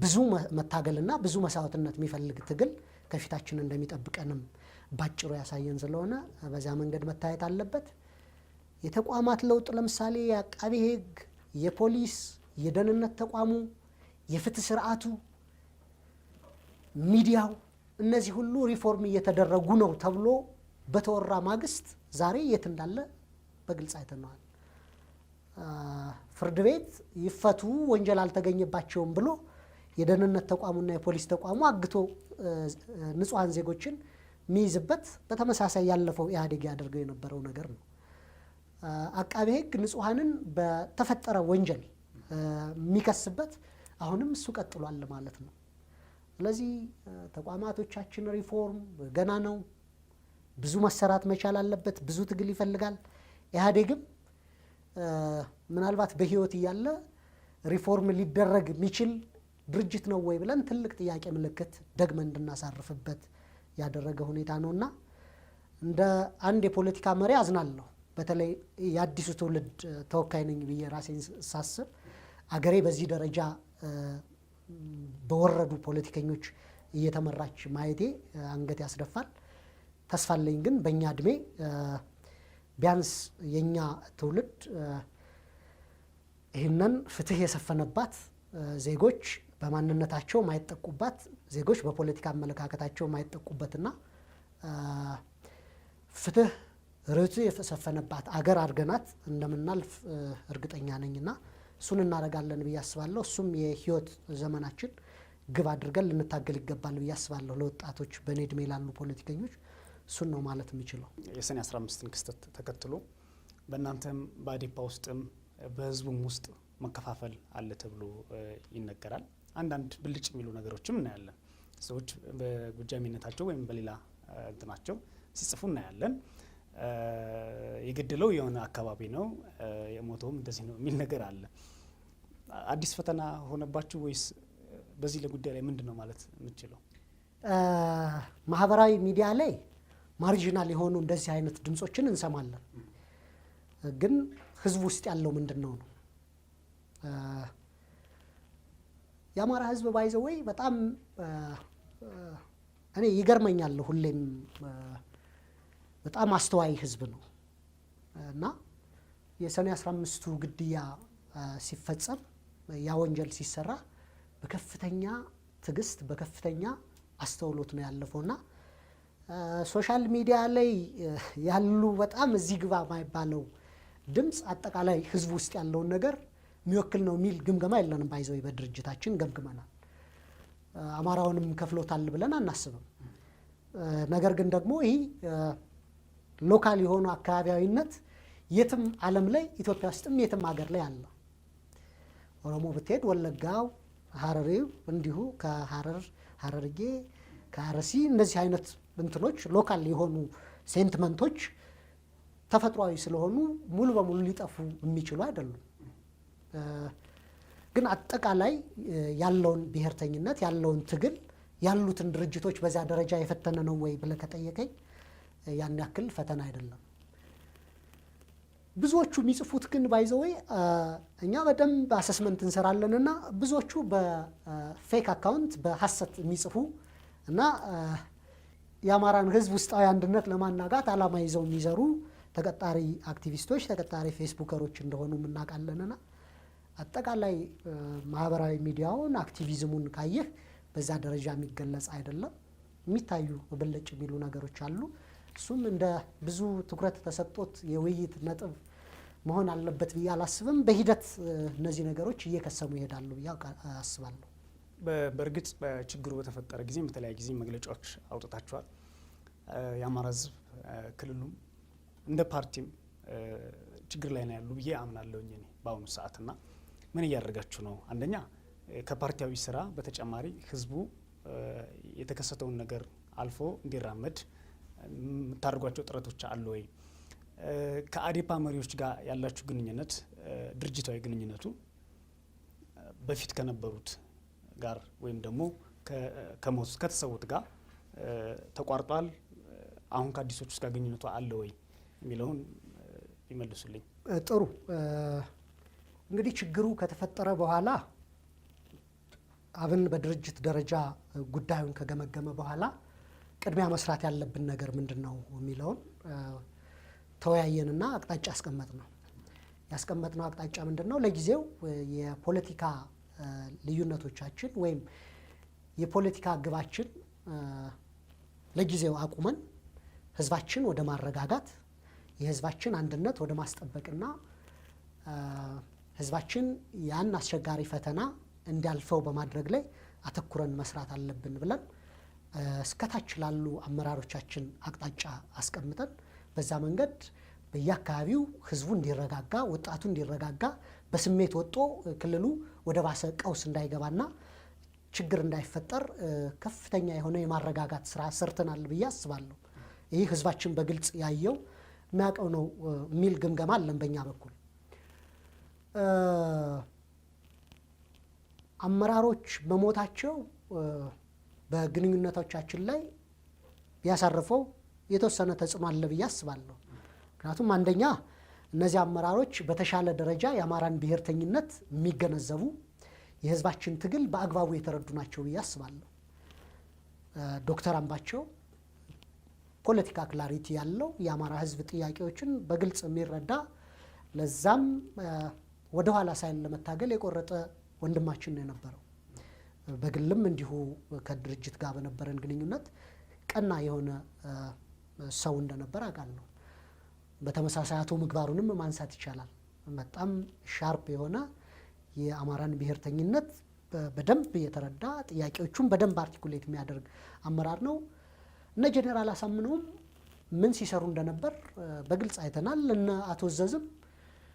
ብዙ መታገልና ብዙ መስዋዕትነት የሚፈልግ ትግል ከፊታችን እንደሚጠብቀንም ባጭሩ ያሳየን ስለሆነ በዚያ መንገድ መታየት አለበት። የተቋማት ለውጥ ለምሳሌ የአቃቤ ሕግ፣ የፖሊስ፣ የደህንነት ተቋሙ፣ የፍትህ ስርዓቱ፣ ሚዲያው እነዚህ ሁሉ ሪፎርም እየተደረጉ ነው ተብሎ በተወራ ማግስት ዛሬ የት እንዳለ በግልጽ አይተነዋል። ፍርድ ቤት ይፈቱ ወንጀል አልተገኘባቸውም ብሎ የደህንነት ተቋሙና የፖሊስ ተቋሙ አግቶ ንጹሐን ዜጎችን የሚይዝበት በተመሳሳይ ያለፈው ኢህአዴግ ያደርገው የነበረው ነገር ነው። አቃቤ ሕግ ንጹሐንን በተፈጠረ ወንጀል የሚከስበት አሁንም እሱ ቀጥሏል ማለት ነው። ስለዚህ ተቋማቶቻችን ሪፎርም ገና ነው፣ ብዙ መሰራት መቻል አለበት፣ ብዙ ትግል ይፈልጋል። ኢህአዴግም ምናልባት በህይወት እያለ ሪፎርም ሊደረግ የሚችል ድርጅት ነው ወይ ብለን ትልቅ ጥያቄ ምልክት ደግመን እንድናሳርፍበት ያደረገ ሁኔታ ነውና እንደ አንድ የፖለቲካ መሪ አዝናለሁ። በተለይ የአዲሱ ትውልድ ተወካይ ነኝ ብዬ ራሴን ሳስብ አገሬ በዚህ ደረጃ በወረዱ ፖለቲከኞች እየተመራች ማየቴ አንገት ያስደፋል። ተስፋ አለኝ ግን በእኛ እድሜ ቢያንስ የኛ ትውልድ ይህንን ፍትህ የሰፈነባት ዜጎች በማንነታቸው ማይጠቁባት ዜጎች በፖለቲካ አመለካከታቸው ማይጠቁበትና ፍትህ ርቱዕ የሰፈነባት አገር አድርገናት እንደምናልፍ እርግጠኛ ነኝና እሱን እናደርጋለን ብዬ አስባለሁ። እሱም የህይወት ዘመናችን ግብ አድርገን ልንታገል ይገባል ብዬ አስባለሁ። ለወጣቶች በእኔ እድሜ ላሉ ፖለቲከኞች እሱን ነው ማለት የምችለው። የሰኔ 15ን ክስተት ተከትሎ በእናንተም በአዴፓ ውስጥም በህዝቡም ውስጥ መከፋፈል አለ ተብሎ ይነገራል። አንዳንድ ብልጭ የሚሉ ነገሮችም እናያለን። ሰዎች በጎጃሚነታቸው ወይም በሌላ እንትናቸው ሲጽፉ እናያለን። የገደለው የሆነ አካባቢ ነው፣ የሞተውም እንደዚህ ነው የሚል ነገር አለ። አዲስ ፈተና ሆነባችሁ ወይስ በዚህ ለጉዳይ ላይ ምንድን ነው ማለት የምችለው? ማህበራዊ ሚዲያ ላይ ማርጂናል የሆኑ እንደዚህ አይነት ድምጾችን እንሰማለን። ግን ህዝብ ውስጥ ያለው ምንድን ነው ነው? የአማራ ህዝብ ባይዘወይ በጣም እኔ ይገርመኛል። ሁሌም በጣም አስተዋይ ህዝብ ነው እና የሰኔ 15ቱ ግድያ ሲፈጸም ያ ወንጀል ሲሰራ በከፍተኛ ትዕግስት በከፍተኛ አስተውሎት ነው ያለፈውና ሶሻል ሚዲያ ላይ ያሉ በጣም እዚህ ግባ የማይባለው ድምፅ አጠቃላይ ህዝብ ውስጥ ያለውን ነገር የሚወክል ነው የሚል ግምገማ የለንም። ባይዘው በድርጅታችን ገምግመናል። አማራውንም ከፍሎታል ብለን አናስብም። ነገር ግን ደግሞ ይህ ሎካል የሆኑ አካባቢያዊነት የትም ዓለም ላይ ኢትዮጵያ ውስጥም የትም ሀገር ላይ አለ። ኦሮሞ ብትሄድ ወለጋው፣ ሀረሪው እንዲሁ ከሀረርጌ ከአርሲ እንደዚህ አይነት እንትኖች ሎካል የሆኑ ሴንቲመንቶች ተፈጥሯዊ ስለሆኑ ሙሉ በሙሉ ሊጠፉ የሚችሉ አይደሉም። ግን አጠቃላይ ያለውን ብሔርተኝነት ያለውን ትግል ያሉትን ድርጅቶች በዛ ደረጃ የፈተነ ነው ወይ ብለህ ከጠየቀኝ ያን ያክል ፈተና አይደለም። ብዙዎቹ የሚጽፉት ግን ባይዘወይ እኛ በደንብ አሰስመንት እንሰራለንና ብዙዎቹ በፌክ አካውንት በሐሰት የሚጽፉ እና የአማራን ሕዝብ ውስጣዊ አንድነት ለማናጋት ዓላማ ይዘው የሚዘሩ ተቀጣሪ አክቲቪስቶች ተቀጣሪ ፌስቡከሮች እንደሆኑ እናውቃለንና አጠቃላይ ማህበራዊ ሚዲያውን አክቲቪዝሙን ካየህ በዛ ደረጃ የሚገለጽ አይደለም። የሚታዩ ብልጭ የሚሉ ነገሮች አሉ። እሱም እንደ ብዙ ትኩረት ተሰጥቶት የውይይት ነጥብ መሆን አለበት ብዬ አላስብም። በሂደት እነዚህ ነገሮች እየከሰሙ ይሄዳሉ ብዬ አስባለሁ። በእርግጥ በችግሩ በተፈጠረ ጊዜ በተለያየ ጊዜ መግለጫዎች አውጥታችኋል። የአማራ ህዝብ ክልሉም እንደ ፓርቲም ችግር ላይ ነው ያሉ ብዬ አምናለሁኝ እኔ በአሁኑ ሰዓትና ምን እያደረጋችሁ ነው? አንደኛ ከፓርቲያዊ ስራ በተጨማሪ ህዝቡ የተከሰተውን ነገር አልፎ እንዲራመድ የምታደርጓቸው ጥረቶች አሉ ወይ? ከአዴፓ መሪዎች ጋር ያላችሁ ግንኙነት ድርጅታዊ ግንኙነቱ በፊት ከነበሩት ጋር ወይም ደግሞ ከተሰዉት ጋር ተቋርጧል? አሁን ከአዲሶቹ ጋር ግንኙነቱ አለ ወይ የሚለውን ይመልሱልኝ። ጥሩ። እንግዲህ ችግሩ ከተፈጠረ በኋላ አብን በድርጅት ደረጃ ጉዳዩን ከገመገመ በኋላ ቅድሚያ መስራት ያለብን ነገር ምንድን ነው የሚለውን ተወያየንና አቅጣጫ ያስቀመጥነው አቅጣጫ ምንድን ነው? ለጊዜው የፖለቲካ ልዩነቶቻችን ወይም የፖለቲካ ግባችን ለጊዜው አቁመን ህዝባችን ወደ ማረጋጋት የህዝባችን አንድነት ወደ ማስጠበቅና ህዝባችን ያን አስቸጋሪ ፈተና እንዲያልፈው በማድረግ ላይ አተኩረን መስራት አለብን ብለን እስከታች ላሉ አመራሮቻችን አቅጣጫ አስቀምጠን በዛ መንገድ በየአካባቢው ህዝቡ እንዲረጋጋ ወጣቱ እንዲረጋጋ በስሜት ወጦ ክልሉ ወደ ባሰ ቀውስ እንዳይገባና ችግር እንዳይፈጠር ከፍተኛ የሆነ የማረጋጋት ስራ ሰርተናል ብዬ አስባለሁ። ይህ ህዝባችን በግልጽ ያየው የሚያውቀው ነው የሚል ግምገማ አለን በእኛ በኩል። አመራሮች በሞታቸው በግንኙነቶቻችን ላይ ያሳረፈው የተወሰነ ተጽዕኖ አለ ብዬ አስባለሁ። ምክንያቱም አንደኛ እነዚህ አመራሮች በተሻለ ደረጃ የአማራን ብሔርተኝነት የሚገነዘቡ የህዝባችን ትግል በአግባቡ የተረዱ ናቸው ብዬ አስባለሁ። ዶክተር አምባቸው ፖለቲካ ክላሪቲ ያለው የአማራ ህዝብ ጥያቄዎችን በግልጽ የሚረዳ ለዛም ወደ ኋላ ሳይል ለመታገል የቆረጠ ወንድማችን ነው የነበረው። በግልም እንዲሁ ከድርጅት ጋር በነበረን ግንኙነት ቀና የሆነ ሰው እንደነበር አውቃለሁ። በተመሳሳይ አቶ ምግባሩንም ማንሳት ይቻላል። በጣም ሻርፕ የሆነ የአማራን ብሔርተኝነት በደንብ የተረዳ ጥያቄዎቹን በደንብ አርቲኩሌት የሚያደርግ አመራር ነው። እነ ጄኔራል አሳምነውም ምን ሲሰሩ እንደነበር በግልጽ አይተናል። እነ አቶ ዘዝም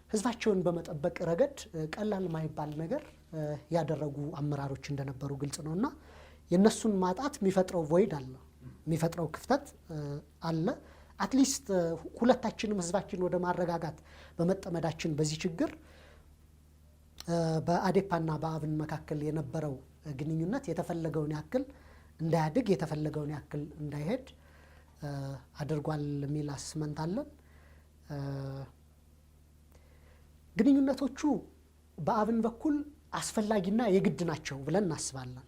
ህዝባቸውን በመጠበቅ ረገድ ቀላል ማይባል ነገር ያደረጉ አመራሮች እንደነበሩ ግልጽ ነውና የነሱን ማጣት የሚፈጥረው ቮይድ አለ፣ የሚፈጥረው ክፍተት አለ። አትሊስት ሁለታችንም ህዝባችን ወደ ማረጋጋት በመጠመዳችን በዚህ ችግር በአዴፓና በአብን መካከል የነበረው ግንኙነት የተፈለገውን ያክል እንዳያድግ የተፈለገውን ያክል እንዳይሄድ አድርጓል የሚል አስመንት አለን። ግንኙነቶቹ በአብን በኩል አስፈላጊና የግድ ናቸው ብለን እናስባለን።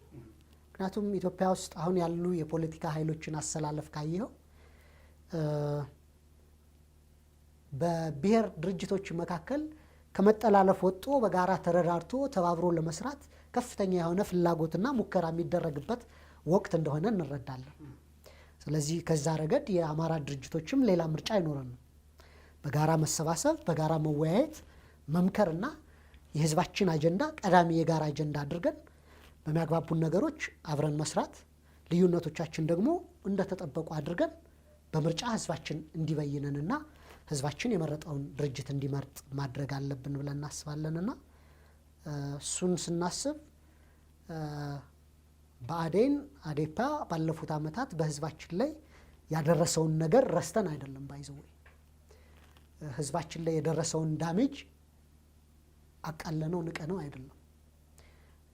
ምክንያቱም ኢትዮጵያ ውስጥ አሁን ያሉ የፖለቲካ ኃይሎችን አሰላለፍ ካየኸው በብሔር ድርጅቶች መካከል ከመጠላለፍ ወጥቶ በጋራ ተረዳርቶ ተባብሮ ለመስራት ከፍተኛ የሆነ ፍላጎትና ሙከራ የሚደረግበት ወቅት እንደሆነ እንረዳለን። ስለዚህ ከዛ ረገድ የአማራ ድርጅቶችም ሌላ ምርጫ አይኖረንም። በጋራ መሰባሰብ፣ በጋራ መወያየት፣ መምከርና የህዝባችን አጀንዳ ቀዳሚ የጋራ አጀንዳ አድርገን በሚያግባቡን ነገሮች አብረን መስራት፣ ልዩነቶቻችን ደግሞ እንደተጠበቁ አድርገን በምርጫ ህዝባችን እንዲበይነንና ህዝባችን የመረጠውን ድርጅት እንዲመርጥ ማድረግ አለብን ብለን እናስባለንና እሱን ስናስብ ብአዴን አዴፓ ባለፉት ዓመታት በህዝባችን ላይ ያደረሰውን ነገር ረስተን አይደለም ባይዘው ህዝባችን ላይ የደረሰውን ዳሜጅ አቃለነው ንቀነው አይደለም።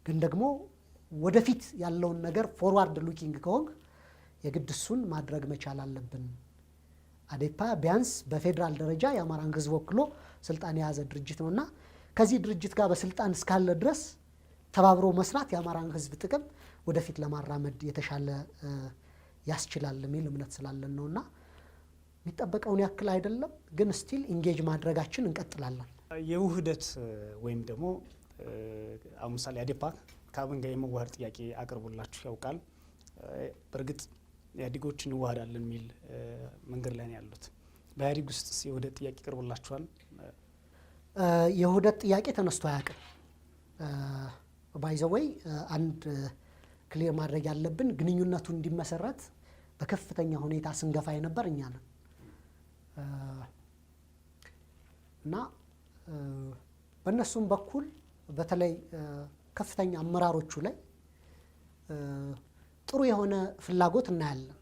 ግን ደግሞ ወደፊት ያለውን ነገር ፎርዋርድ ሉኪንግ ከሆንክ የግድ እሱን ማድረግ መቻል አለብን። አዴፓ ቢያንስ በፌዴራል ደረጃ የአማራን ህዝብ ወክሎ ስልጣን የያዘ ድርጅት ነውና ከዚህ ድርጅት ጋር በስልጣን እስካለ ድረስ ተባብሮ መስራት የአማራን ህዝብ ጥቅም ወደፊት ለማራመድ የተሻለ ያስችላል የሚል እምነት ስላለን ነውና የሚጠበቀውን ያክል አይደለም፣ ግን ስቲል ኢንጌጅ ማድረጋችን እንቀጥላለን። የውህደት ወይም ደግሞ አሁን ምሳሌ አዴፓ ከአብን ጋር የመዋሃድ ጥያቄ አቅርቦላችሁ ያውቃል? በእርግጥ ኢህአዴጎች እንዋሃዳለን የሚል መንገድ ላይ ነው ያሉት። በኢህአዴግ ውስጥ የውህደት ጥያቄ ቀርቦላችኋል? የውህደት ጥያቄ ተነስቶ አያውቅም። ባይዘወይ አንድ ክሊር ማድረግ ያለብን ግንኙነቱ እንዲመሰረት በከፍተኛ ሁኔታ ስንገፋ የነበር እኛ ነን እና በእነሱም በኩል በተለይ ከፍተኛ አመራሮቹ ላይ ጥሩ የሆነ ፍላጎት እናያለን።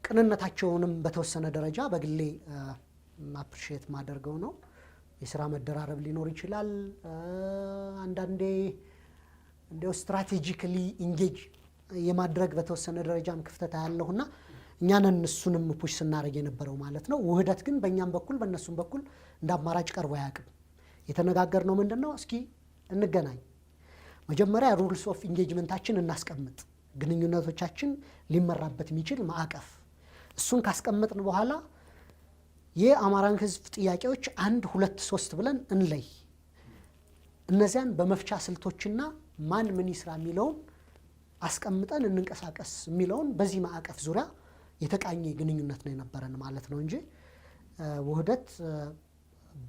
ቅንነታቸውንም በተወሰነ ደረጃ በግሌ አፕሪሼት ማደርገው ነው። የስራ መደራረብ ሊኖር ይችላል። አንዳንዴ እንደው ስትራቴጂካሊ ኢንጌጅ የማድረግ በተወሰነ ደረጃም ክፍተት ያለውና እኛንን እሱንም ፑሽ ስናደርግ የነበረው ማለት ነው። ውህደት ግን በእኛም በኩል በእነሱም በኩል እንደ አማራጭ ቀርቦ አያውቅም። የተነጋገርነው ምንድነው? እስኪ እንገናኝ፣ መጀመሪያ ሩልስ ኦፍ ኢንጌጅመንታችን እናስቀምጥ፣ ግንኙነቶቻችን ሊመራበት የሚችል ማዕቀፍ፣ እሱን ካስቀመጥን በኋላ የአማራን ህዝብ ጥያቄዎች 1 2 3 ብለን እንለይ፣ እነዚያን በመፍቻ ስልቶችና ማን ምን ይስራ የሚለውን አስቀምጠን እንንቀሳቀስ የሚለውን በዚህ ማዕቀፍ ዙሪያ የተቃኘ ግንኙነት ነው የነበረን ማለት ነው እንጂ ውህደት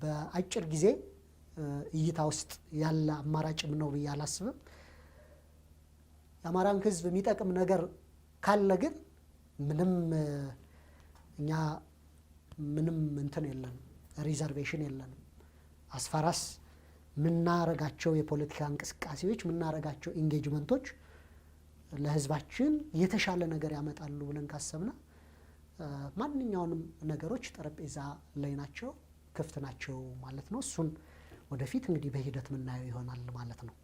በአጭር ጊዜ እይታ ውስጥ ያለ አማራጭም ነው ብዬ አላስብም። የአማራን ህዝብ የሚጠቅም ነገር ካለ ግን እኛ ምንም እንትን የለንም፣ ሪዘርቬሽን የለንም። አስፋራስ ምናረጋቸው የፖለቲካ እንቅስቃሴዎች ምናረጋቸው ኢንጌጅመንቶች ለህዝባችን የተሻለ ነገር ያመጣሉ ብለን ካሰብና ማንኛውንም ነገሮች ጠረጴዛ ላይ ናቸው፣ ክፍት ናቸው ማለት ነው። እሱን ወደፊት እንግዲህ በሂደት ምናየው ይሆናል ማለት ነው።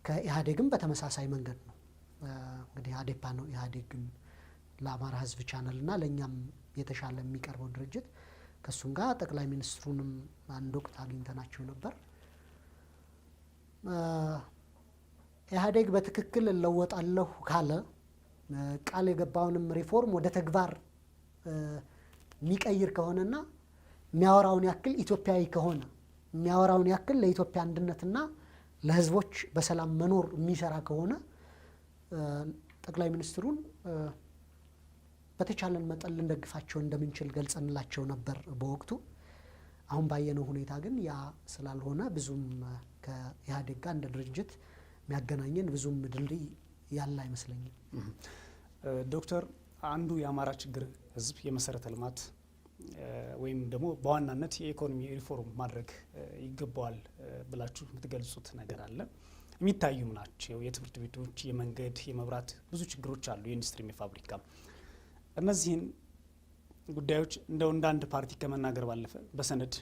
ከኢህአዴግም በተመሳሳይ መንገድ ነው። እንግዲህ አዴፓ ነው ኢህአዴግን ለአማራ ህዝብ ቻናልና ለእኛም የተሻለ የሚቀርበው ድርጅት። ከሱም ጋር ጠቅላይ ሚኒስትሩንም አንድ ወቅት አግኝተናቸው ነበር። ኢህአዴግ በትክክል እለወጣለሁ ካለ ቃል የገባውንም ሪፎርም ወደ ተግባር የሚቀይር ከሆነና የሚያወራውን ያክል ኢትዮጵያዊ ከሆነ የሚያወራውን ያክል ለኢትዮጵያ አንድነትና ለህዝቦች በሰላም መኖር የሚሰራ ከሆነ ጠቅላይ ሚኒስትሩን በተቻለን መጠን ልንደግፋቸው እንደምንችል ገልጸንላቸው ነበር በወቅቱ። አሁን ባየነው ሁኔታ ግን ያ ስላልሆነ ብዙም ከኢህአዴግ ጋር እንደ ድርጅት የሚያገናኘን ብዙም ድልድይ ያለ አይመስለኝም። ዶክተር፣ አንዱ የአማራ ችግር ህዝብ የመሰረተ ልማት ወይም ደግሞ በዋናነት የኢኮኖሚ ሪፎርም ማድረግ ይገባዋል ብላችሁ የምትገልጹት ነገር አለ። የሚታዩም ናቸው። የትምህርት ቤቶች፣ የመንገድ፣ የመብራት ብዙ ችግሮች አሉ፣ የኢንዱስትሪ፣ የፋብሪካ። እነዚህን ጉዳዮች እንደው እንደ አንድ ፓርቲ ከመናገር ባለፈ በሰነድ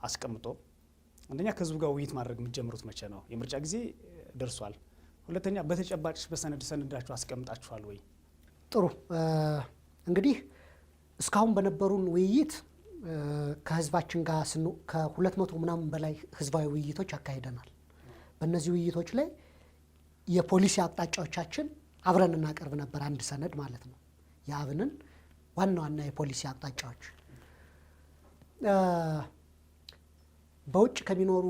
አስቀምጦ አንደኛ ከህዝቡ ጋር ውይይት ማድረግ የምትጀምሩት መቼ ነው? የምርጫ ጊዜ ደርሷል። ሁለተኛ በተጨባጭ ሰነዳችሁ አስቀምጣችኋል ወይ? ጥሩ። እንግዲህ እስካሁን በነበሩን ውይይት ከህዝባችን ጋር ከ200 ምናምን በላይ ህዝባዊ ውይይቶች አካሂደናል። በእነዚህ ውይይቶች ላይ የፖሊሲ አቅጣጫዎቻችን አብረን እናቀርብ ነበር፣ አንድ ሰነድ ማለት ነው። የአብንን ዋና ዋና የፖሊሲ አቅጣጫዎች በውጭ ከሚኖሩ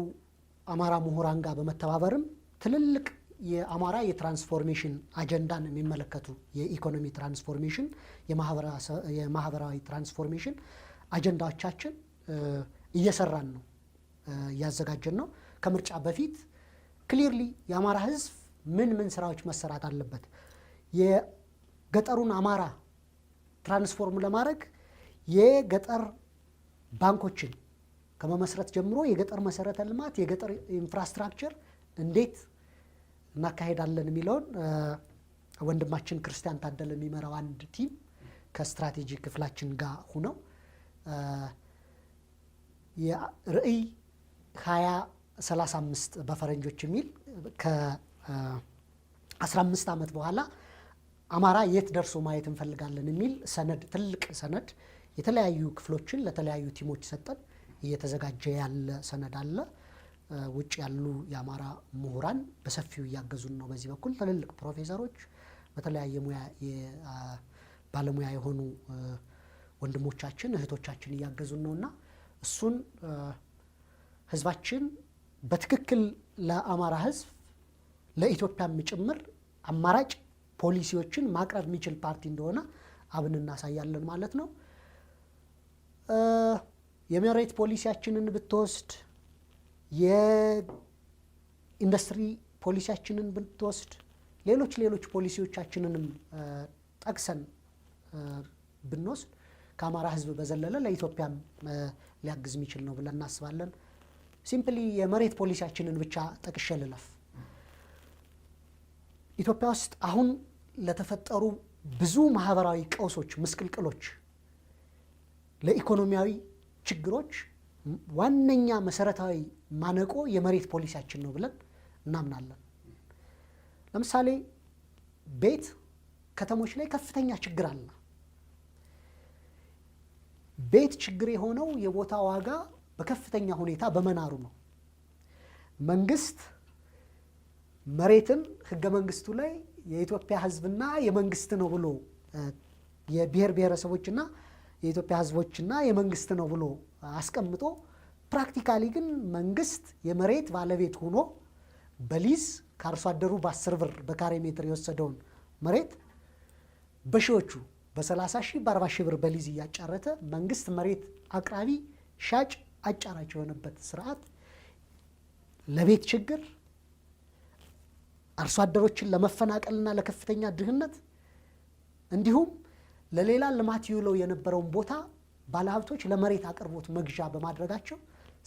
አማራ ምሁራን ጋር በመተባበርም ትልልቅ የአማራ የትራንስፎርሜሽን አጀንዳን የሚመለከቱ የኢኮኖሚ ትራንስፎርሜሽን፣ የማህበራዊ ትራንስፎርሜሽን አጀንዳዎቻችን እየሰራን ነው፣ እያዘጋጀን ነው። ከምርጫ በፊት ክሊርሊ የአማራ ህዝብ ምን ስራዎች መሰራት አለበት፣ የገጠሩን አማራ ትራንስፎርም ለማድረግ የገጠር ባንኮችን ከመመስረት ጀምሮ የገጠር መሰረተ ልማት፣ የገጠር ኢንፍራስትራክቸር እንዴት እናካሄዳለን የሚለውን ወንድማችን ክርስቲያን ታደለ የሚመራው አንድ ቲም ከስትራቴጂ ክፍላችን ጋር ሆነው የራዕይ 2035 በፈረንጆች የሚል ከ15 ዓመት በኋላ አማራ የት ደርሶ ማየት እንፈልጋለን የሚል ሰነድ፣ ትልቅ ሰነድ የተለያዩ ክፍሎችን ለተለያዩ ቲሞች ሰጠን። እየተዘጋጀ ያለ ሰነድ አለ። ውጭ ያሉ የአማራ ምሁራን በሰፊው እያገዙን ነው። በዚህ በኩል ትልልቅ ፕሮፌሰሮች፣ በተለያየ ሙያ ባለሙያ የሆኑ ወንድሞቻችን እህቶቻችን እያገዙን ነውና እሱን ህዝባችን በትክክል ለአማራ ህዝብ ለኢትዮጵያም ጭምር አማራጭ ፖሊሲዎችን ማቅረብ የሚችል ፓርቲ እንደሆነ አብን እናሳያለን ማለት ነው። የመሬት ፖሊሲያችንን ብትወስድ፣ የኢንዱስትሪ ፖሊሲያችንን ብትወስድ፣ ሌሎች ፖሊሲዎቻችንንም ጠቅሰን ብንወስድ ከአማራ ህዝብ በዘለለ ለኢትዮጵያም ሊያግዝ የሚችል ነው ብለን እናስባለን። ሲምፕሊ የመሬት ፖሊሲያችንን ብቻ ጠቅሼ ልለፍ። ኢትዮጵያ ውስጥ አሁን ለተፈጠሩ ብዙ ማህበራዊ ቀውሶች፣ ምስቅልቅሎች፣ ለኢኮኖሚያዊ ችግሮች ዋነኛ መሰረታዊ ማነቆ የመሬት ፖሊሲያችን ነው ብለን እናምናለን። ለምሳሌ ቤት ከተሞች ላይ ከፍተኛ ችግር አለ። ቤት ችግር የሆነው የቦታ ዋጋ በከፍተኛ ሁኔታ በመናሩ ነው። መንግስት መሬትን ህገ መንግስቱ ላይ የኢትዮጵያ ህዝብና የመንግስት ነው ብሎ የብሔር ብሔረሰቦችና የኢትዮጵያ ህዝቦችና የመንግስት ነው ብሎ አስቀምጦ ፕራክቲካሊ ግን መንግስት የመሬት ባለቤት ሆኖ በሊዝ ከአርሶ አደሩ በ10 ብር በካሬ ሜትር የወሰደውን መሬት በሺዎቹ በ30 ሺህ በ40 ሺህ ብር በሊዝ እያጫረተ መንግስት መሬት አቅራቢ ሻጭ አጫራች የሆነበት ስርዓት ለቤት ችግር፣ አርሶ አደሮችን ለመፈናቀልና ለከፍተኛ ድህነት እንዲሁም ለሌላ ልማት ይውለው የነበረውን ቦታ ባለሀብቶች ለመሬት አቅርቦት መግዣ በማድረጋቸው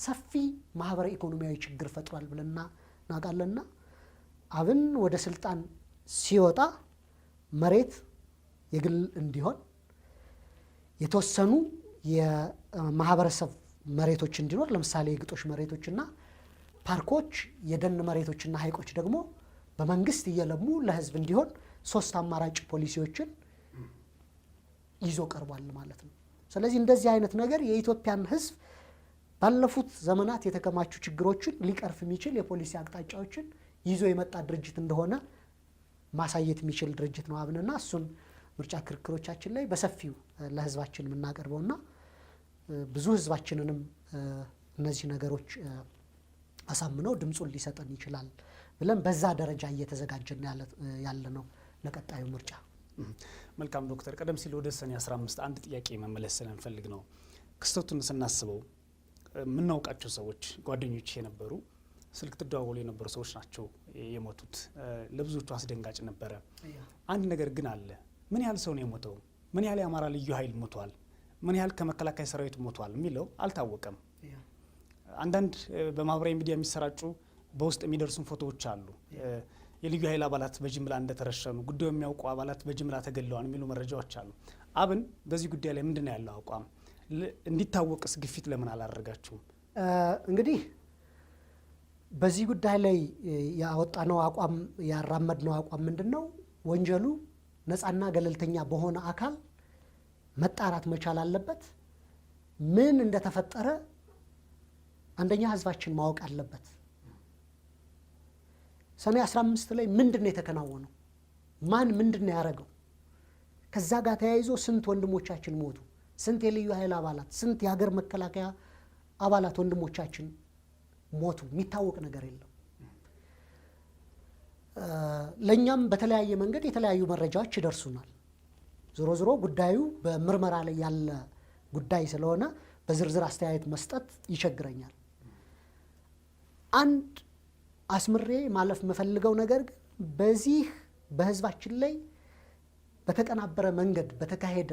ሰፊ ማህበራዊ ኢኮኖሚያዊ ችግር ፈጥሯል ብለና እናውቃለንና አብን ወደ ስልጣን ሲወጣ መሬት የግል እንዲሆን የተወሰኑ የማህበረሰብ መሬቶች እንዲኖር፣ ለምሳሌ የግጦሽ መሬቶችና ፓርኮች፣ የደን መሬቶችና ሀይቆች ደግሞ በመንግስት እየለሙ ለህዝብ እንዲሆን 3 አማራጭ ፖሊሲዎችን ይዞ ቀርቧል ማለት ነው። ስለዚህ እንደዚህ አይነት ነገር የኢትዮጵያን ህዝብ ባለፉት ዘመናት የተከማቹ ችግሮችን ሊቀርፍ የሚችል የፖሊሲ አቅጣጫዎችን ይዞ የመጣ ድርጅት እንደሆነ ማሳየት የሚችል ድርጅት ነው አብንና እሱን ምርጫ ክርክሮቻችን ላይ በሰፊው ለህዝባችን የምናቀርበውና ብዙ ህዝባችንንም እነዚህ ነገሮች አሳምነው ድምፁን ሊሰጠን ይችላል ብለን በዛ ደረጃ እየተዘጋጀን ያለ ነው ለቀጣዩ ምርጫ። መልካም ዶክተር፣ ቀደም ሲል ወደ ሰኔ 15 አንድ ጥያቄ መመለስ ስለንፈልግ ነው። ክስተቱን ስናስበው የምናውቃቸው ሰዎች ጓደኞች የነበሩ ስልክ ትደዋወሉ የነበሩ ሰዎች ናቸው የሞቱት። ለብዙዎቹ አስደንጋጭ ነበረ። አንድ ነገር ግን አለ። ምን ያህል ሰው ነው የሞተው? ምን ያህል የአማራ ልዩ ኃይል ሞቷል? ምን ያህል ከመከላከያ ሰራዊት ሞቷል የሚለው አልታወቀም። አንዳንድ በማህበራዊ ሚዲያ የሚሰራጩ በውስጥ የሚደርሱን ፎቶዎች አሉ። የልዩ ኃይል አባላት በጅምላ እንደተረሸኑ፣ ጉዳዩ የሚያውቁ አባላት በጅምላ ተገለዋል የሚሉ መረጃዎች አሉ። አብን በዚህ ጉዳይ ላይ ምንድን ነው ያለው አቋም? እንዲታወቅስ ግፊት ለምን አላደረጋችሁም? እንግዲህ በዚህ ጉዳይ ላይ ያወጣነው አቋም ያራመድነው አቋም ምንድን ነው? ወንጀሉ ነፃና ገለልተኛ በሆነ አካል መጣራት መቻል አለበት። ምን እንደተፈጠረ አንደኛ ህዝባችን ማወቅ አለበት። ሰኔ 15 ላይ ምንድን ነው የተከናወነው? ማን ምንድን ነው ያደረገው? ከዛ ጋር ተያይዞ ስንት ወንድሞቻችን ሞቱ? ስንት የልዩ ኃይል አባላት፣ ስንት የሀገር መከላከያ አባላት ወንድሞቻችን ሞቱ? የሚታወቅ ነገር የለም። ለእኛም በተለያየ መንገድ የተለያዩ መረጃዎች ይደርሱናል። ዞሮ ዞሮ ጉዳዩ በምርመራ ላይ ያለ ጉዳይ ስለሆነ በዝርዝር አስተያየት መስጠት ይቸግረኛል። አንድ አስምሬ ማለፍ የምፈልገው ነገር ግን በዚህ በህዝባችን ላይ በተቀናበረ መንገድ በተካሄደ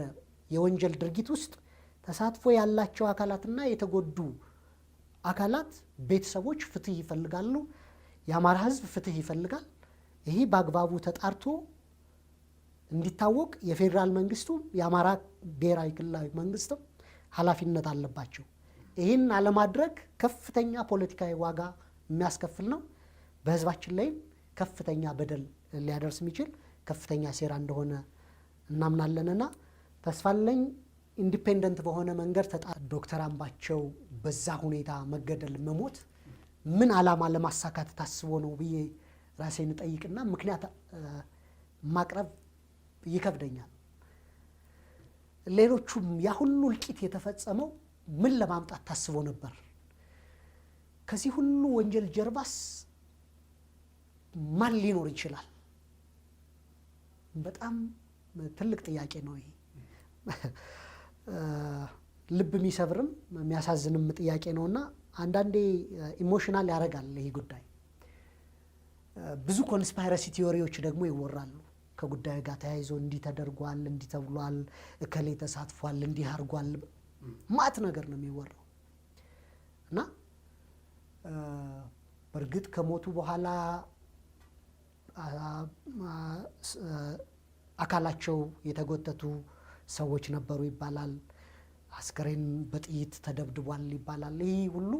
የወንጀል ድርጊት ውስጥ ተሳትፎ ያላቸው አካላትና የተጎዱ አካላት ቤተሰቦች ፍትህ ይፈልጋሉ። የአማራ ህዝብ ፍትህ ይፈልጋል። ይህ በአግባቡ ተጣርቶ እንዲታወቅ የፌዴራል መንግስቱ የአማራ ብሔራዊ ክልላዊ መንግስትም ኃላፊነት አለባቸው። ይህን አለማድረግ ከፍተኛ ፖለቲካዊ ዋጋ የሚያስከፍል ነው። በህዝባችን ላይም ከፍተኛ በደል ሊያደርስ የሚችል ከፍተኛ ሴራ እንደሆነ እናምናለንና ተስፋለኝ ኢንዲፔንደንት በሆነ መንገድ ዶክተር አምባቸው በዛ ሁኔታ መገደል መሞት ምን ዓላማ ለማሳካት ታስቦ ነው ብዬ ራሴን ጠይቅና ምክንያት ማቅረብ ይከብደኛል። ሌሎቹም ያ ሁሉ እልቂት የተፈጸመው ምን ለማምጣት ታስቦ ነበር? ከዚህ ሁሉ ወንጀል ጀርባስ ማን ሊኖር ይችላል? በጣም ትልቅ ጥያቄ ነው ይሄ። ልብ የሚሰብርም የሚያሳዝንም ጥያቄ ነውና አንዳንዴ ኢሞሽናል ያደርጋል ይሄ ጉዳይ። ብዙ ኮንስፓይረሲ ቲዮሪዎች ደግሞ ይወራሉ ከጉዳዩ ጋር ተያይዞ እንዲህ ተደርጓል፣ እንዲህ ተብሏል፣ እከሌ ተሳትፏል፣ እንዲህ አድርጓል፣ ማት ነገር ነው የሚወራው እና በእርግጥ ከሞቱ በኋላ አካላቸው የተጎተቱ ሰዎች ነበሩ ይባላል። አስከሬን በጥይት ተደብድቧል ይባላል። ይህ ሁሉ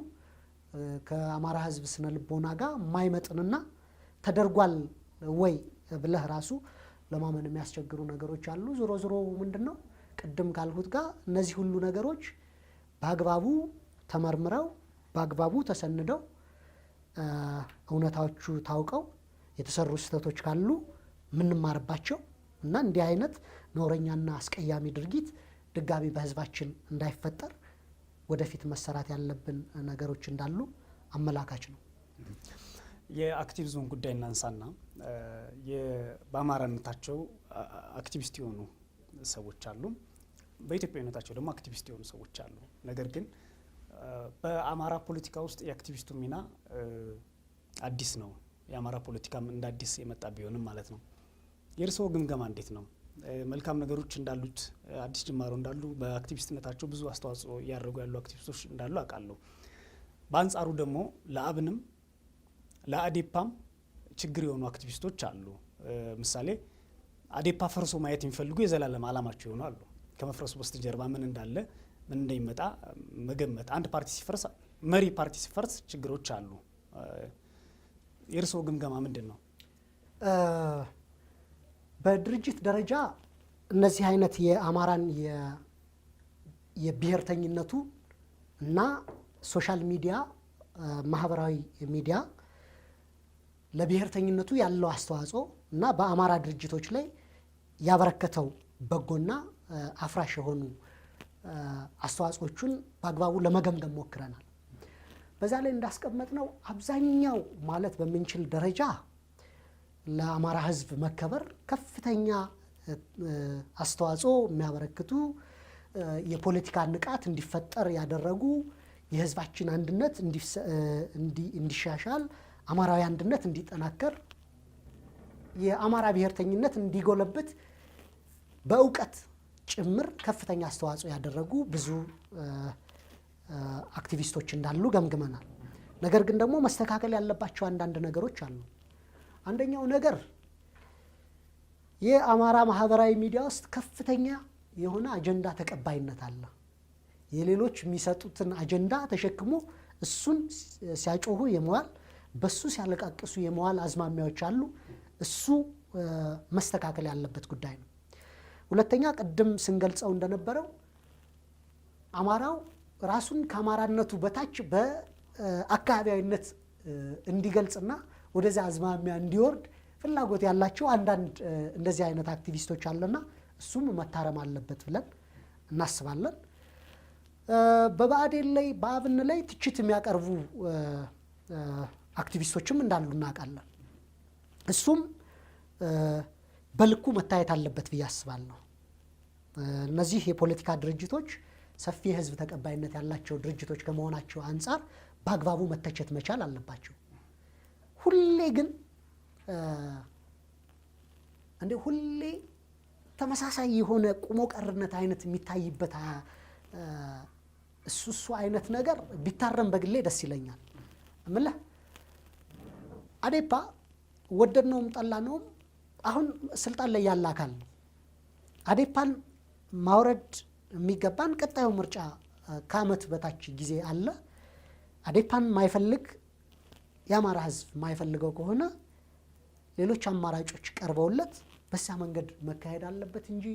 ከአማራ ሕዝብ ስነ ልቦና ጋር የማይመጥንና ተደርጓል ወይ ብለህ ራሱ ለማመን የሚያስቸግሩ ነገሮች አሉ። ዞሮ ዞሮ ምንድነው ቅድም ካልሁት ጋር እነዚህ ሁሉ ነገሮች በአግባቡ ተመርምረው በአግባቡ ተሰንደው እውነታዎቹ ታውቀው የተሰሩ ስህተቶች ካሉ ምንማርባቸው እና እንዲህ አይነት ነውረኛና አስቀያሚ ድርጊት ድጋሚ በህዝባችን እንዳይፈጠር ወደፊት መሰራት ያለብን ነገሮች እንዳሉ አመላካች ነው። የአክቲቪዝም ጉዳይ እናንሳና በአማራነታቸው አክቲቪስት የሆኑ ሰዎች አሉ፣ በኢትዮጵያዊነታቸው ደግሞ አክቲቪስት የሆኑ ሰዎች አሉ። ነገር ግን በአማራ ፖለቲካ ውስጥ የአክቲቪስቱ ሚና አዲስ ነው። የአማራ ፖለቲካም እንደ አዲስ የመጣ ቢሆንም ማለት ነው። የእርስዎ ግምገማ እንዴት ነው? መልካም ነገሮች እንዳሉት አዲስ ጅማሮ እንዳሉ በአክቲቪስትነታቸው ብዙ አስተዋጽኦ እያደረጉ ያሉ አክቲቪስቶች እንዳሉ አውቃለሁ። በአንጻሩ ደግሞ ለአብንም ለአዴፓም ችግር የሆኑ አክቲቪስቶች አሉ። ምሳሌ አዴፓ ፈርሶ ማየት የሚፈልጉ የዘላለም ዓላማቸው የሆኑ አሉ። ከመፍረሱ በስተጀርባ ምን እንዳለ ምን እንደሚመጣ መገመት። አንድ ፓርቲ ሲፈርስ መሪ ፓርቲ ሲፈርስ ችግሮች አሉ። የእርስዎ ግምገማ ምንድን ነው? በድርጅት ደረጃ እነዚህ አይነት የአማራን የብሔርተኝነቱ እና ሶሻል ሚዲያ ማህበራዊ ሚዲያ ለብሔርተኝነቱ ያለው አስተዋጽኦ እና በአማራ ድርጅቶች ላይ ያበረከተው በጎና አፍራሽ የሆኑ አስተዋጽኦቹን በአግባቡ ለመገምገም ሞክረናል። በዛ ላይ እንዳስቀመጥ ነው አብዛኛው ማለት በምንችል ደረጃ ለአማራ ሕዝብ መከበር ከፍተኛ አስተዋጽኦ የሚያበረክቱ የፖለቲካ ንቃት እንዲፈጠር ያደረጉ የሕዝባችን አንድነት እንዲሻሻል አማራዊ አንድነት እንዲጠናከር የአማራ ብሔርተኝነት እንዲጎለብት በእውቀት ጭምር ከፍተኛ አስተዋጽኦ ያደረጉ ብዙ አክቲቪስቶች እንዳሉ ገምግመናል። ነገር ግን ደግሞ መስተካከል ያለባቸው አንዳንድ ነገሮች አሉ። አንደኛው ነገር የአማራ ማህበራዊ ሚዲያ ውስጥ ከፍተኛ የሆነ አጀንዳ ተቀባይነት አለ። የሌሎች የሚሰጡትን አጀንዳ ተሸክሞ እሱን ሲያጮሁ የመዋል በሱ ሲያለቃቅሱ የመዋል አዝማሚያዎች አሉ። እሱ መስተካከል ያለበት ጉዳይ ነው። ሁለተኛ ቅድም ስንገልጸው እንደነበረው አማራው ራሱን ከአማራነቱ በታች በአካባቢያዊነት እንዲገልጽና ወደዚያ አዝማሚያ እንዲወርድ ፍላጎት ያላቸው አንዳንድ እንደዚህ አይነት አክቲቪስቶች አለና እሱም መታረም አለበት ብለን እናስባለን። በብአዴን ላይ በአብን ላይ ትችት የሚያቀርቡ አክቲቪስቶችም እንዳሉ እናውቃለን። እሱም በልኩ መታየት አለበት ብዬ አስባለሁ። እነዚህ የፖለቲካ ድርጅቶች ሰፊ የህዝብ ተቀባይነት ያላቸው ድርጅቶች ከመሆናቸው አንጻር በአግባቡ መተቸት መቻል አለባቸው። ሁሌ ግን ሁሌ ተመሳሳይ የሆነ ቁሞ ቀርነት አይነት የሚታይበት እሱ አይነት ነገር ቢታረም በግሌ ደስ ይለኛል። እምልህ አዴፓ ወደድነውም ጠላነውም አሁን ስልጣን ላይ ያለ አካል ነው። አዴፓን ማውረድ የሚገባን ቀጣዩ ምርጫ ከዓመት በታች ጊዜ አለ። አዴፓን ማይፈልግ የአማራ ህዝብ ማይፈልገው ከሆነ ሌሎች አማራጮች ቀርበውለት በዛ መንገድ መካሄድ አለበት እንጂ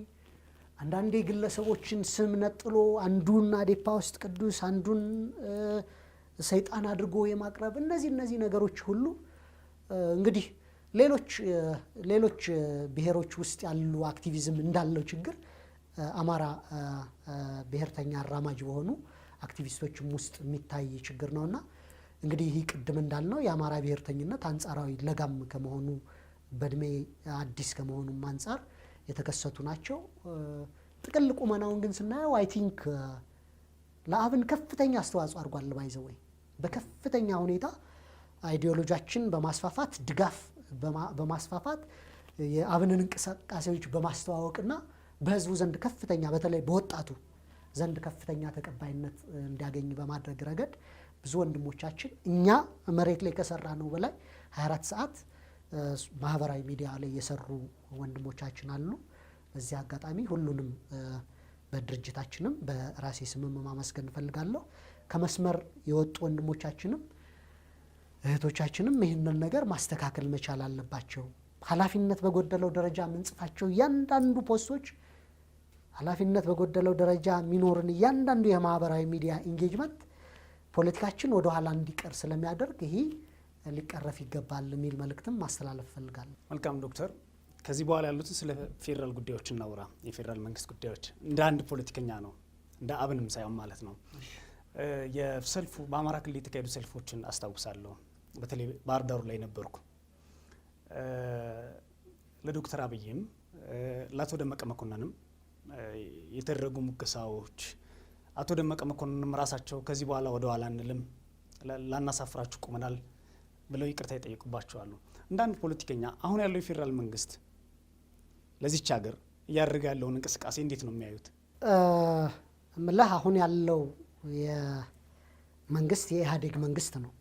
አንዳንዴ ግለሰቦችን ስም ነጥሎ አንዱን አዴፓ ውስጥ ቅዱስ አንዱን ሰይጣን አድርጎ የማቅረብ እነዚህ ነገሮች ሁሉ እንግዲህ ሌሎች ብሔሮች ውስጥ ያሉ አክቲቪዝም እንዳለው ችግር አማራ ብሔርተኛ አራማጅ በሆኑ አክቲቪስቶችም ውስጥ የሚታይ ችግር ነውና እንግዲህ ይህ ቅድም እንዳልነው የአማራ ብሔርተኝነት አንጻራዊ ለጋም ከመሆኑ በእድሜ አዲስ ከመሆኑም አንጻር የተከሰቱ ናቸው። ጥቅል ቁመናውን ግን ስናየው አይ ቲንክ ለአብን ከፍተኛ አስተዋጽኦ አድርጓል። ባይዘወይ በከፍተኛ ሁኔታ አይዲዮሎጂያችን በማስፋፋት ድጋፍ በማስፋፋት የአብንን እንቅስቃሴዎች በማስተዋወቅና በህዝቡ ዘንድ ከፍተኛ በተለይ በወጣቱ ዘንድ ከፍተኛ ተቀባይነት እንዲያገኝ በማድረግ ረገድ ብዙ ወንድሞቻችን እኛ መሬት ላይ ከሰራ ነው በላይ 24 ሰዓት ማህበራዊ ሚዲያ ላይ የሰሩ ወንድሞቻችን አሉ። በዚህ አጋጣሚ ሁሉንም በድርጅታችንም በራሴ ስምም ማመስገን እፈልጋለሁ። ከመስመር የወጡ ወንድሞቻችንም እህቶቻችንም ይህንን ነገር ማስተካከል መቻል አለባቸው። ኃላፊነት በጎደለው ደረጃ የምንጽፋቸው እያንዳንዱ ፖስቶች ኃላፊነት በጎደለው ደረጃ የሚኖርን እያንዳንዱ የማህበራዊ ሚዲያ ኢንጌጅመንት ፖለቲካችን ወደ ኋላ እንዲቀር ስለሚያደርግ ይሄ ሊቀረፍ ይገባል የሚል መልእክትም ማስተላለፍ ፈልጋለሁ። መልካም ዶክተር፣ ከዚህ በኋላ ያሉትን ስለ ፌዴራል ጉዳዮች እናውራ። የፌዴራል መንግስት ጉዳዮች እንደ አንድ ፖለቲከኛ ነው እንደ አብንም ሳይሆን ማለት ነው። የሰልፉ በአማራ ክልል የተካሄዱ ሰልፎችን አስታውሳለሁ። በተለይ ባህር ዳሩ ላይ ነበርኩ። ለዶክተር አብይም ለአቶ ደመቀ መኮንንም የተደረጉ ሙገሳዎች አቶ ደመቀ መኮንንም ራሳቸው ከዚህ በኋላ ወደ ኋላ አንልም ላናሳፍራችሁ ቁመናል ብለው ይቅርታ ይጠይቁባቸዋል። እንደ አንድ ፖለቲከኛ አሁን ያለው የፌዴራል መንግስት ለዚች ሀገር እያደረገ ያለውን እንቅስቃሴ እንዴት ነው የሚያዩት? ምልህ አሁን ያለው የመንግስት የኢህአዴግ መንግስት ነው።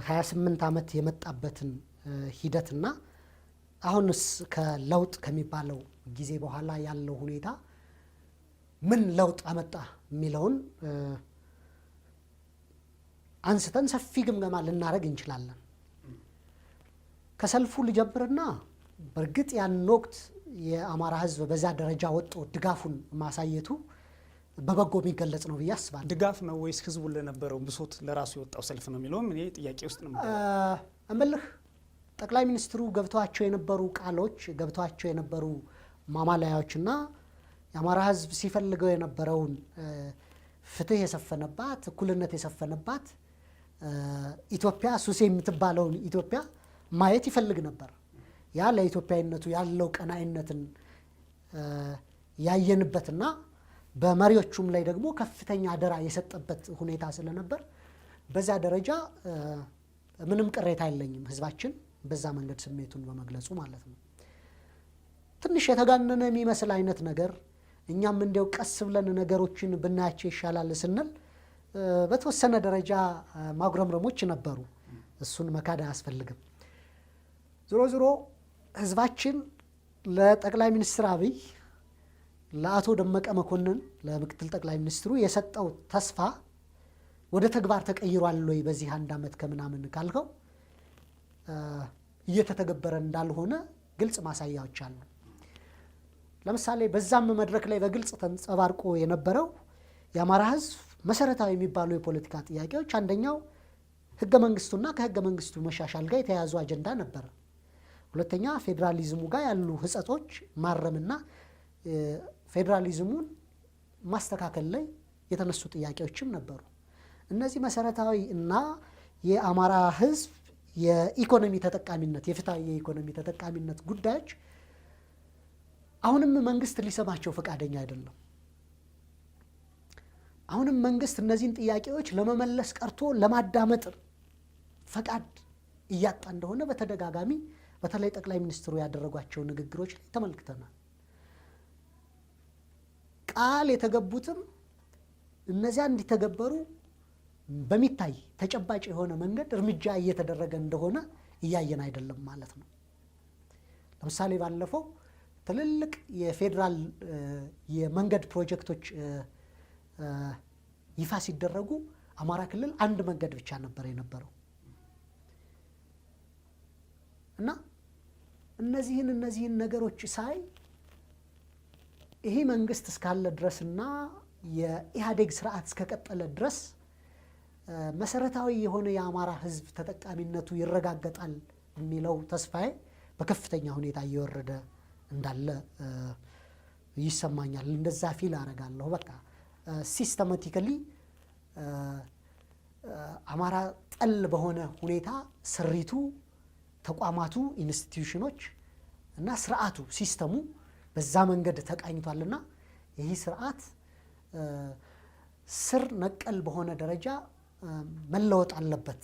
28 ዓመት የመጣበትን ሂደትና አሁንስ ከለውጥ ከሚባለው ጊዜ በኋላ ያለው ሁኔታ ምን ለውጥ አመጣ የሚለውን አንስተን ሰፊ ግምገማ ልናደርግ እንችላለን። ከሰልፉ ልጀምርና በእርግጥ ያን ወቅት የአማራ ህዝብ በዛ ደረጃ ወጥቶ ድጋፉን ማሳየቱ በበጎ የሚገለጽ ነው ብዬ አስባለሁ። ድጋፍ ነው ወይስ ህዝቡ ለነበረው ብሶት ለራሱ የወጣው ሰልፍ ነው የሚለውም እኔ ጥያቄ ውስጥ ነው እምልህ። ጠቅላይ ሚኒስትሩ ገብተዋቸው የነበሩ ቃሎች ገብተዋቸው የነበሩ ማማለያዎችና የአማራ ህዝብ ሲፈልገው የነበረውን ፍትህ የሰፈነባት እኩልነት የሰፈነባት ኢትዮጵያ ሱሴ የምትባለውን ኢትዮጵያ ማየት ይፈልግ ነበር። ያ ለኢትዮጵያዊነቱ ያለው ቀናኢነትን ያየንበትና በመሪዎቹም ላይ ደግሞ ከፍተኛ አደራ የሰጠበት ሁኔታ ስለነበር በዛ ደረጃ ምንም ቅሬታ የለኝም። ህዝባችን በዛ መንገድ ስሜቱን በመግለጹ ማለት ነው። ትንሽ የተጋነነ የሚመስል አይነት ነገር እኛም እንዲያው ቀስ ብለን ነገሮችን ብናያቸው ይሻላል ስንል በተወሰነ ደረጃ ማጉረምረሞች ነበሩ። እሱን መካድ አያስፈልግም። ዞሮ ዞሮ ህዝባችን ለጠቅላይ ሚኒስትር አብይ ለአቶ ደመቀ መኮንን ለምክትል ጠቅላይ ሚኒስትሩ የሰጠው ተስፋ ወደ ተግባር ተቀይሯል ወይ በዚህ አንድ ዓመት ከምናምን ካልከው እየተተገበረ እንዳልሆነ ግልጽ ማሳያዎች አሉ። ለምሳሌ በዛም መድረክ ላይ በግልጽ ተንጸባርቆ የነበረው የአማራ ህዝብ መሰረታዊ የሚባሉ የፖለቲካ ጥያቄዎች አንደኛው ህገ መንግስቱና ከህገ መንግስቱ መሻሻል ጋር የተያያዙ አጀንዳ ነበር። ሁለተኛ ፌዴራሊዝሙ ጋር ያሉ ህጸቶች ማረምና ፌዴራሊዝሙን ማስተካከል ላይ የተነሱ ጥያቄዎችም ነበሩ። እነዚህ መሰረታዊ እና የአማራ ህዝብ የኢኮኖሚ ተጠቃሚነት የፍትሃዊ የኢኮኖሚ ተጠቃሚነት ጉዳዮች አሁንም መንግስት ሊሰማቸው ፈቃደኛ አይደለም። አሁንም መንግስት እነዚህን ጥያቄዎች ለመመለስ ቀርቶ ለማዳመጥ ፈቃድ እያጣ እንደሆነ በተደጋጋሚ በተለይ ጠቅላይ ሚኒስትሩ ያደረጓቸው ንግግሮች ላይ ተመልክተናል። ቃል የተገቡትም እነዚያ እንዲተገበሩ በሚታይ ተጨባጭ የሆነ መንገድ እርምጃ እየተደረገ እንደሆነ እያየን አይደለም ማለት ነው። ለምሳሌ ባለፈው ትልልቅ የፌዴራል የመንገድ ፕሮጀክቶች ይፋ ሲደረጉ አማራ ክልል አንድ መንገድ ብቻ ነበር የነበረው እና እነዚህን ነገሮች ሳይ ይሄ መንግስት እስካለ ድረስና የኢህአዴግ ስርዓት እስከቀጠለ ድረስ መሰረታዊ የሆነ የአማራ ህዝብ ተጠቃሚነቱ ይረጋገጣል የሚለው ተስፋዬ በከፍተኛ ሁኔታ እየወረደ እንዳለ ይሰማኛል። እንደዛ ፊል አረጋለሁ። በቃ ሲስተማቲካሊ አማራ ጠል በሆነ ሁኔታ ስሪቱ፣ ተቋማቱ፣ ኢንስቲትዩሽኖች እና ስርዓቱ ሲስተሙ በዛ መንገድ ተቃኝቷልና ይህ ስርዓት ስር ነቀል በሆነ ደረጃ መለወጥ አለበት።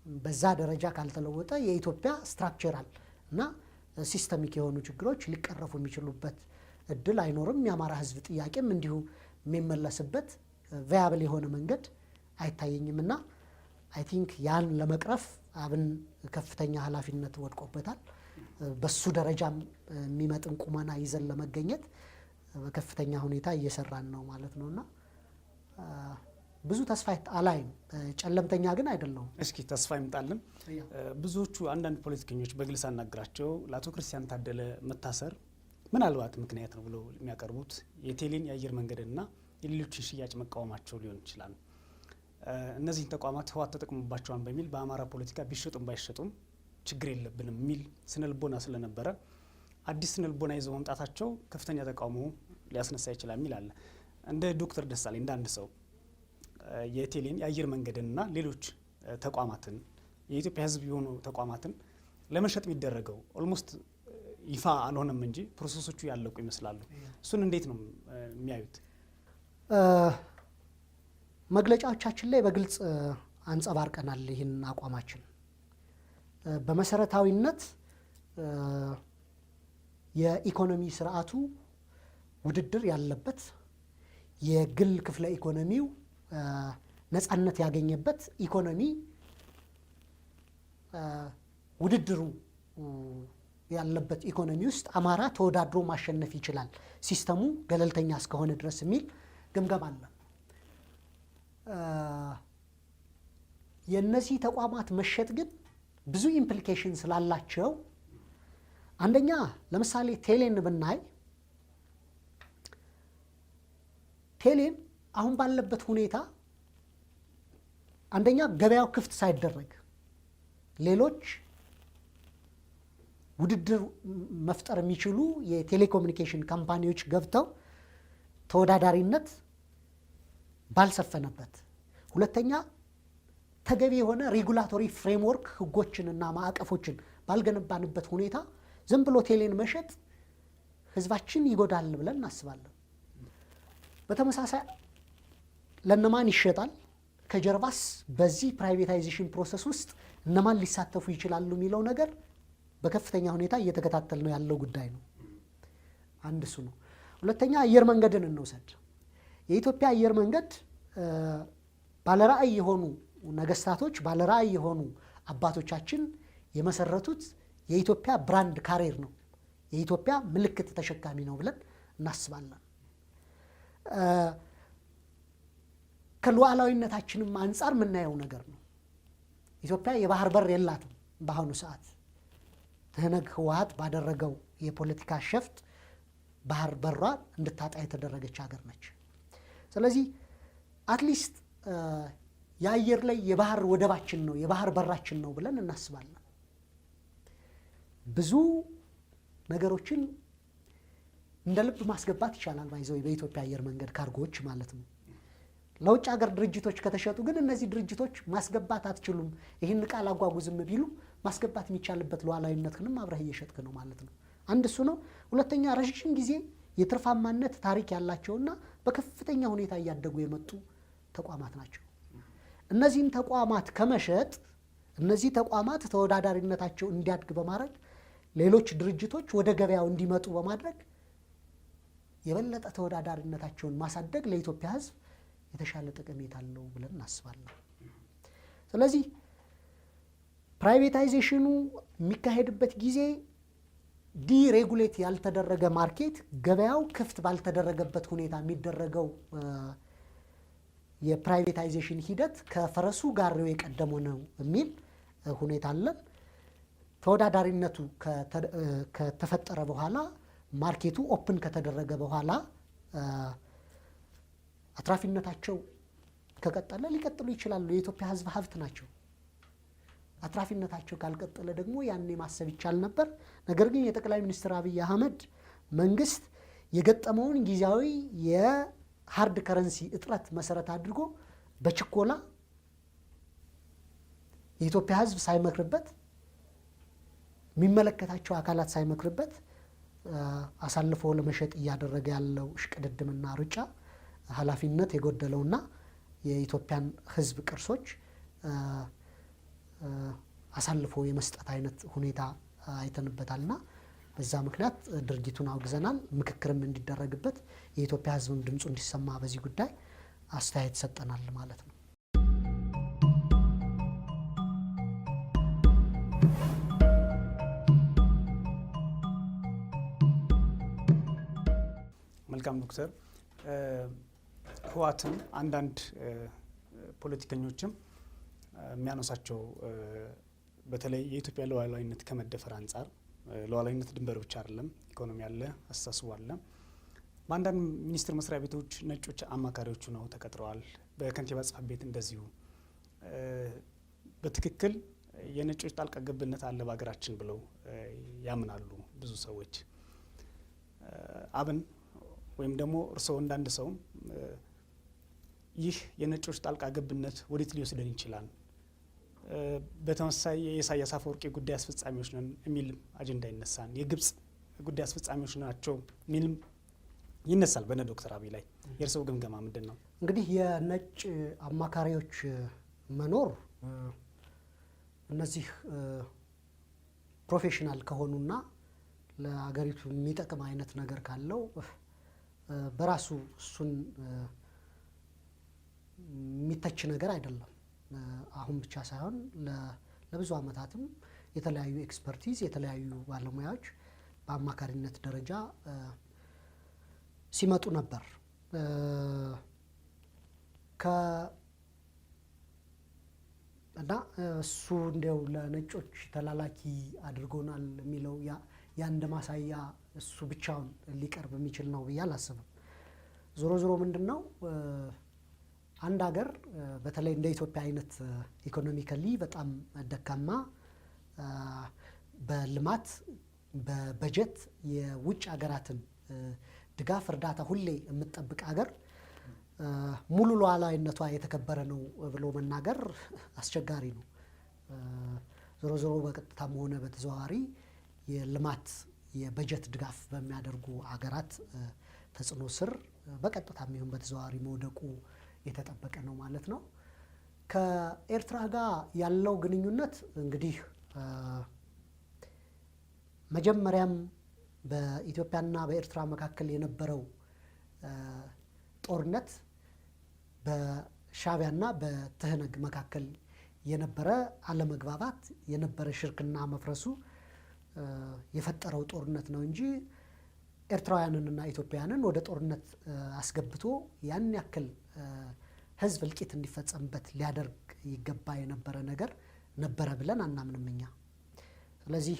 በዛ ደረጃ ካልተለወጠ የኢትዮጵያ ስትራክቸራል እና ሲስተሚክ የሆኑ ችግሮች ሊቀረፉ የሚችሉበት እድል አይኖርም። የአማራ ህዝብ ጥያቄም እንዲሁ የሚመለስበት ቫያብል የሆነ መንገድ አይታየኝም እና አይ ቲንክ ያን ለመቅረፍ አብን ከፍተኛ ኃላፊነት ወድቆበታል። በሱ ደረጃም የሚመጥን ቁመና ይዘን ለመገኘት በከፍተኛ ሁኔታ እየሰራን ነው ማለት ነውና ብዙ ተስፋ አላይም። ጨለምተኛ ግን አይደለሁም። እስኪ ተስፋ ይምጣልን። ብዙዎቹ አንዳንድ ፖለቲከኞች በግል ሳናግራቸው ለአቶ ክርስቲያን ታደለ መታሰር ምናልባት ምክንያት ነው ብለው የሚያቀርቡት የቴሌን የአየር መንገድና የሌሎችን ሽያጭ መቃወማቸው ሊሆን ይችላል። እነዚህን ተቋማት ህወሓት ተጠቅሞባቸዋል በሚል በአማራ ፖለቲካ ቢሸጡም ባይሸጡም ችግር የለብንም የሚል ስነልቦና ስለነበረ አዲስ ስነልቦና ይዘው መምጣታቸው ከፍተኛ ተቃውሞ ሊያስነሳ ይችላል የሚል አለ። እንደ ዶክተር ደሳለኝ እንደ አንድ ሰው የቴሌን የአየር መንገድንና ሌሎች ተቋማትን የኢትዮጵያ ህዝብ የሆኑ ተቋማትን ለመሸጥ የሚደረገው ኦልሞስት ይፋ አልሆነም እንጂ ፕሮሰሶቹ ያለቁ ይመስላሉ። እሱን እንዴት ነው የሚያዩት? መግለጫዎቻችን ላይ በግልጽ አንጸባርቀናል ይህን አቋማችን። በመሰረታዊነት የኢኮኖሚ ስርዓቱ ውድድር ያለበት፣ የግል ክፍለ ኢኮኖሚው ነፃነት ያገኘበት ኢኮኖሚ ውድድሩ ያለበት ኢኮኖሚ ውስጥ አማራ ተወዳድሮ ማሸነፍ ይችላል ሲስተሙ ገለልተኛ እስከሆነ ድረስ የሚል ግምገማ አለ። የነዚህ ተቋማት መሸጥ ግን ብዙ ኢምፕሊኬሽን ስላላቸው አንደኛ ለምሳሌ ቴሌን ብናይ ቴሌን አሁን ባለበት ሁኔታ አንደኛ ገበያው ክፍት ሳይደረግ ሌሎች ውድድር መፍጠር የሚችሉ የቴሌኮሙኒኬሽን ካምፓኒዎች ገብተው ተወዳዳሪነት ባልሰፈነበት፣ ሁለተኛ ተገቢ የሆነ ሬጉላቶሪ ፍሬምወርክ ህጎችንና ማዕቀፎችን ባልገነባንበት ሁኔታ ዝም ብሎ ቴሌን መሸጥ ህዝባችን ይጎዳል ብለን እናስባለን። በተመሳሳይ ለነማን ይሸጣል፣ ከጀርባስ በዚህ ፕራይቬታይዜሽን ፕሮሰስ ውስጥ እነማን ሊሳተፉ ይችላሉ የሚለው ነገር በከፍተኛ ሁኔታ እየተከታተል ነው ያለው ጉዳይ ነው። አንድ እሱ ነው። ሁለተኛ አየር መንገድን እንውሰድ። የኢትዮጵያ አየር መንገድ ባለራዕይ የሆኑ ነገስታቶች፣ ባለራዕይ የሆኑ አባቶቻችን የመሰረቱት የኢትዮጵያ ብራንድ ካሪር ነው፣ የኢትዮጵያ ምልክት ተሸካሚ ነው ብለን እናስባለን። ከሉዓላዊነታችንም አንጻር የምናየው ነገር ነው። ኢትዮጵያ የባህር በር የላትም በአሁኑ ሰዓት። ትህነግ ህወሓት ባደረገው የፖለቲካ ሸፍጥ ባህር በሯ እንድታጣ የተደረገች ሀገር ነች። ስለዚህ አትሊስት የአየር ላይ የባህር ወደባችን ነው፣ የባህር በራችን ነው ብለን እናስባለን። ብዙ ነገሮችን እንደ ልብ ማስገባት ይቻላል። ባይዘው በኢትዮጵያ አየር መንገድ ካርጎዎች ማለት ነው። ለውጭ ሀገር ድርጅቶች ከተሸጡ ግን እነዚህ ድርጅቶች ማስገባት አትችሉም፣ ይህን ቃል አጓጉዝም ቢሉ ማስገባት የሚቻልበት ሉዓላዊነትንም አብረህ እየሸጥክ ነው ማለት ነው። አንድ እሱ ነው። ሁለተኛ ረዥም ጊዜ የትርፋማነት ታሪክ ያላቸውና በከፍተኛ ሁኔታ እያደጉ የመጡ ተቋማት ናቸው። እነዚህን ተቋማት ከመሸጥ እነዚህ ተቋማት ተወዳዳሪነታቸው እንዲያድግ በማድረግ ሌሎች ድርጅቶች ወደ ገበያው እንዲመጡ በማድረግ የበለጠ ተወዳዳሪነታቸውን ማሳደግ ለኢትዮጵያ ሕዝብ የተሻለ ጠቀሜታ አለው ብለን እናስባለን። ስለዚህ ፕራይቬታይዜሽኑ የሚካሄድበት ጊዜ ዲሬጉሌት ያልተደረገ ማርኬት ገበያው ክፍት ባልተደረገበት ሁኔታ የሚደረገው የፕራይቬታይዜሽን ሂደት ከፈረሱ ጋሪው የቀደመው ነው የሚል ሁኔታ አለን። ተወዳዳሪነቱ ከተፈጠረ በኋላ ማርኬቱ ኦፕን ከተደረገ በኋላ አትራፊነታቸው ከቀጠለ ሊቀጥሉ ይችላሉ። የኢትዮጵያ ሕዝብ ሀብት ናቸው። አትራፊነታቸው ካልቀጠለ ደግሞ ያኔ ማሰብ ይቻል ነበር። ነገር ግን የጠቅላይ ሚኒስትር አብይ አህመድ መንግስት የገጠመውን ጊዜያዊ የሃርድ ከረንሲ እጥረት መሰረት አድርጎ በችኮላ የኢትዮጵያ ሕዝብ ሳይመክርበት የሚመለከታቸው አካላት ሳይመክርበት አሳልፎ ለመሸጥ እያደረገ ያለው እሽቅድድምና ሩጫ ኃላፊነት የጎደለውና የኢትዮጵያን ሕዝብ ቅርሶች አሳልፎ የመስጠት አይነት ሁኔታ አይተንበታልና በዛ ምክንያት ድርጊቱን አውግዘናል። ምክክርም እንዲደረግበት የኢትዮጵያ ሕዝብም ድምፁ እንዲሰማ በዚህ ጉዳይ አስተያየት ሰጠናል ማለት ነው። መልካም ዶክተር፣ ህወሓትም አንዳንድ ፖለቲከኞችም የሚያነሳቸው በተለይ የኢትዮጵያ ሉዓላዊነት ከመደፈር አንጻር ሉዓላዊነት ድንበር ብቻ አይደለም፣ ኢኮኖሚ አለ፣ አስተሳሰቡ አለ። በአንዳንድ ሚኒስቴር መስሪያ ቤቶች ነጮች አማካሪዎቹ ነው ተቀጥረዋል። በከንቲባ ጽሕፈት ቤት እንደዚሁ። በትክክል የነጮች ጣልቃ ገብነት አለ በሀገራችን ብለው ያምናሉ ብዙ ሰዎች። አብን ወይም ደግሞ እርስዎ እንዳንድ ሰው ይህ የነጮች ጣልቃ ገብነት ወዴት ሊወስደን ይችላል? በተመሳሳይ የኢሳያስ አፈወርቂ ጉዳይ አስፈጻሚዎች ነን የሚል አጀንዳ ይነሳል። የግብጽ ጉዳይ አስፈጻሚዎች ናቸው የሚልም ይነሳል በነ ዶክተር አብይ ላይ። የእርስዎ ግምገማ ምንድን ነው? እንግዲህ የነጭ አማካሪዎች መኖር እነዚህ ፕሮፌሽናል ከሆኑና ለሀገሪቱ የሚጠቅም አይነት ነገር ካለው በራሱ እሱን የሚተች ነገር አይደለም። አሁን ብቻ ሳይሆን ለብዙ ዓመታትም የተለያዩ ኤክስፐርቲዝ የተለያዩ ባለሙያዎች በአማካሪነት ደረጃ ሲመጡ ነበር። እና እሱ እንዲያው ለነጮች ተላላኪ አድርጎናል የሚለው ያንድ ማሳያ እሱ ብቻውን ሊቀርብ የሚችል ነው ብዬ አላስብም። ዞሮ ዞሮ ምንድን ነው አንድ ሀገር በተለይ እንደ ኢትዮጵያ አይነት ኢኮኖሚካሊ በጣም ደካማ በልማት በበጀት የውጭ ሀገራትን ድጋፍ እርዳታ ሁሌ የምትጠብቅ ሀገር ሙሉ ሉዓላዊነቷ የተከበረ ነው ብሎ መናገር አስቸጋሪ ነው። ዞሮ ዞሮ በቀጥታም ሆነ በተዘዋዋሪ የልማት የበጀት ድጋፍ በሚያደርጉ ሀገራት ተጽዕኖ ስር በቀጥታም ይሁን በተዘዋዋሪ መውደቁ የተጠበቀ ነው ማለት ነው። ከኤርትራ ጋር ያለው ግንኙነት እንግዲህ መጀመሪያም በኢትዮጵያና በኤርትራ መካከል የነበረው ጦርነት በሻዕቢያና በትህነግ መካከል የነበረ አለመግባባት የነበረ ሽርክና መፍረሱ የፈጠረው ጦርነት ነው እንጂ ኤርትራውያንንና ኢትዮጵያውያንን ወደ ጦርነት አስገብቶ ያን ያክል ሕዝብ እልቂት እንዲፈጸምበት ሊያደርግ ይገባ የነበረ ነገር ነበረ ብለን አናምንም እኛ። ስለዚህ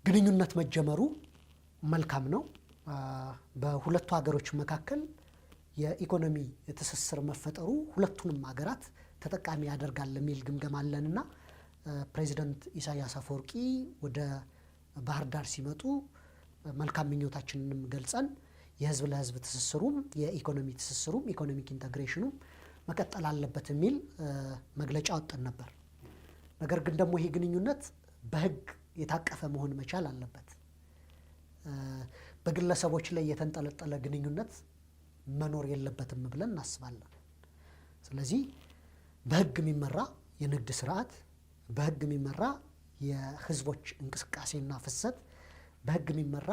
ግንኙነት መጀመሩ መልካም ነው። በሁለቱ ሀገሮች መካከል የኢኮኖሚ ትስስር መፈጠሩ ሁለቱንም ሀገራት ተጠቃሚ ያደርጋል የሚል ግምገማ አለንና ፕሬዚደንት ኢሳያስ አፈወርቂ ወደ ባህር ዳር ሲመጡ መልካም ምኞታችንንም ገልጸን የህዝብ ለህዝብ ትስስሩም የኢኮኖሚ ትስስሩም ኢኮኖሚክ ኢንተግሬሽኑም መቀጠል አለበት የሚል መግለጫ ወጥተን ነበር። ነገር ግን ደግሞ ይሄ ግንኙነት በህግ የታቀፈ መሆን መቻል አለበት። በግለሰቦች ላይ የተንጠለጠለ ግንኙነት መኖር የለበትም ብለን እናስባለን። ስለዚህ በህግ የሚመራ የንግድ ስርዓት፣ በህግ የሚመራ የህዝቦች እንቅስቃሴና ፍሰት፣ በህግ የሚመራ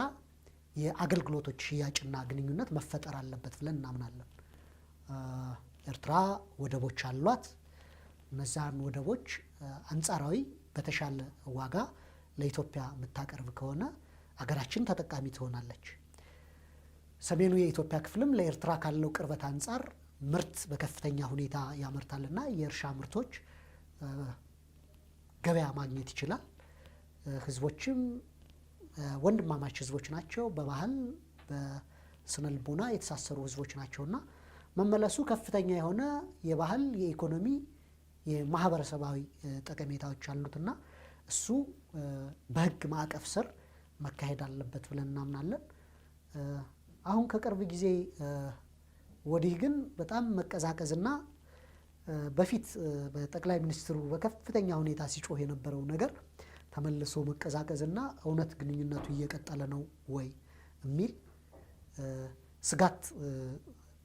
የአገልግሎቶች ሽያጭና ግንኙነት መፈጠር አለበት ብለን እናምናለን። ኤርትራ ወደቦች አሏት። እነዛን ወደቦች አንጻራዊ በተሻለ ዋጋ ለኢትዮጵያ የምታቀርብ ከሆነ አገራችን ተጠቃሚ ትሆናለች። ሰሜኑ የኢትዮጵያ ክፍልም ለኤርትራ ካለው ቅርበት አንጻር ምርት በከፍተኛ ሁኔታ ያመርታልና የእርሻ ምርቶች ገበያ ማግኘት ይችላል። ህዝቦችም ወንድማማች ህዝቦች ናቸው። በባህል በስነ ልቦና የተሳሰሩ ህዝቦች ናቸውና መመለሱ ከፍተኛ የሆነ የባህል፣ የኢኮኖሚ፣ የማህበረሰባዊ ጠቀሜታዎች አሉትና እሱ በህግ ማዕቀፍ ስር መካሄድ አለበት ብለን እናምናለን። አሁን ከቅርብ ጊዜ ወዲህ ግን በጣም መቀዛቀዝና በፊት በጠቅላይ ሚኒስትሩ በከፍተኛ ሁኔታ ሲጮህ የነበረው ነገር ተመልሶ መቀዛቀዝና እውነት ግንኙነቱ እየቀጠለ ነው ወይ የሚል ስጋት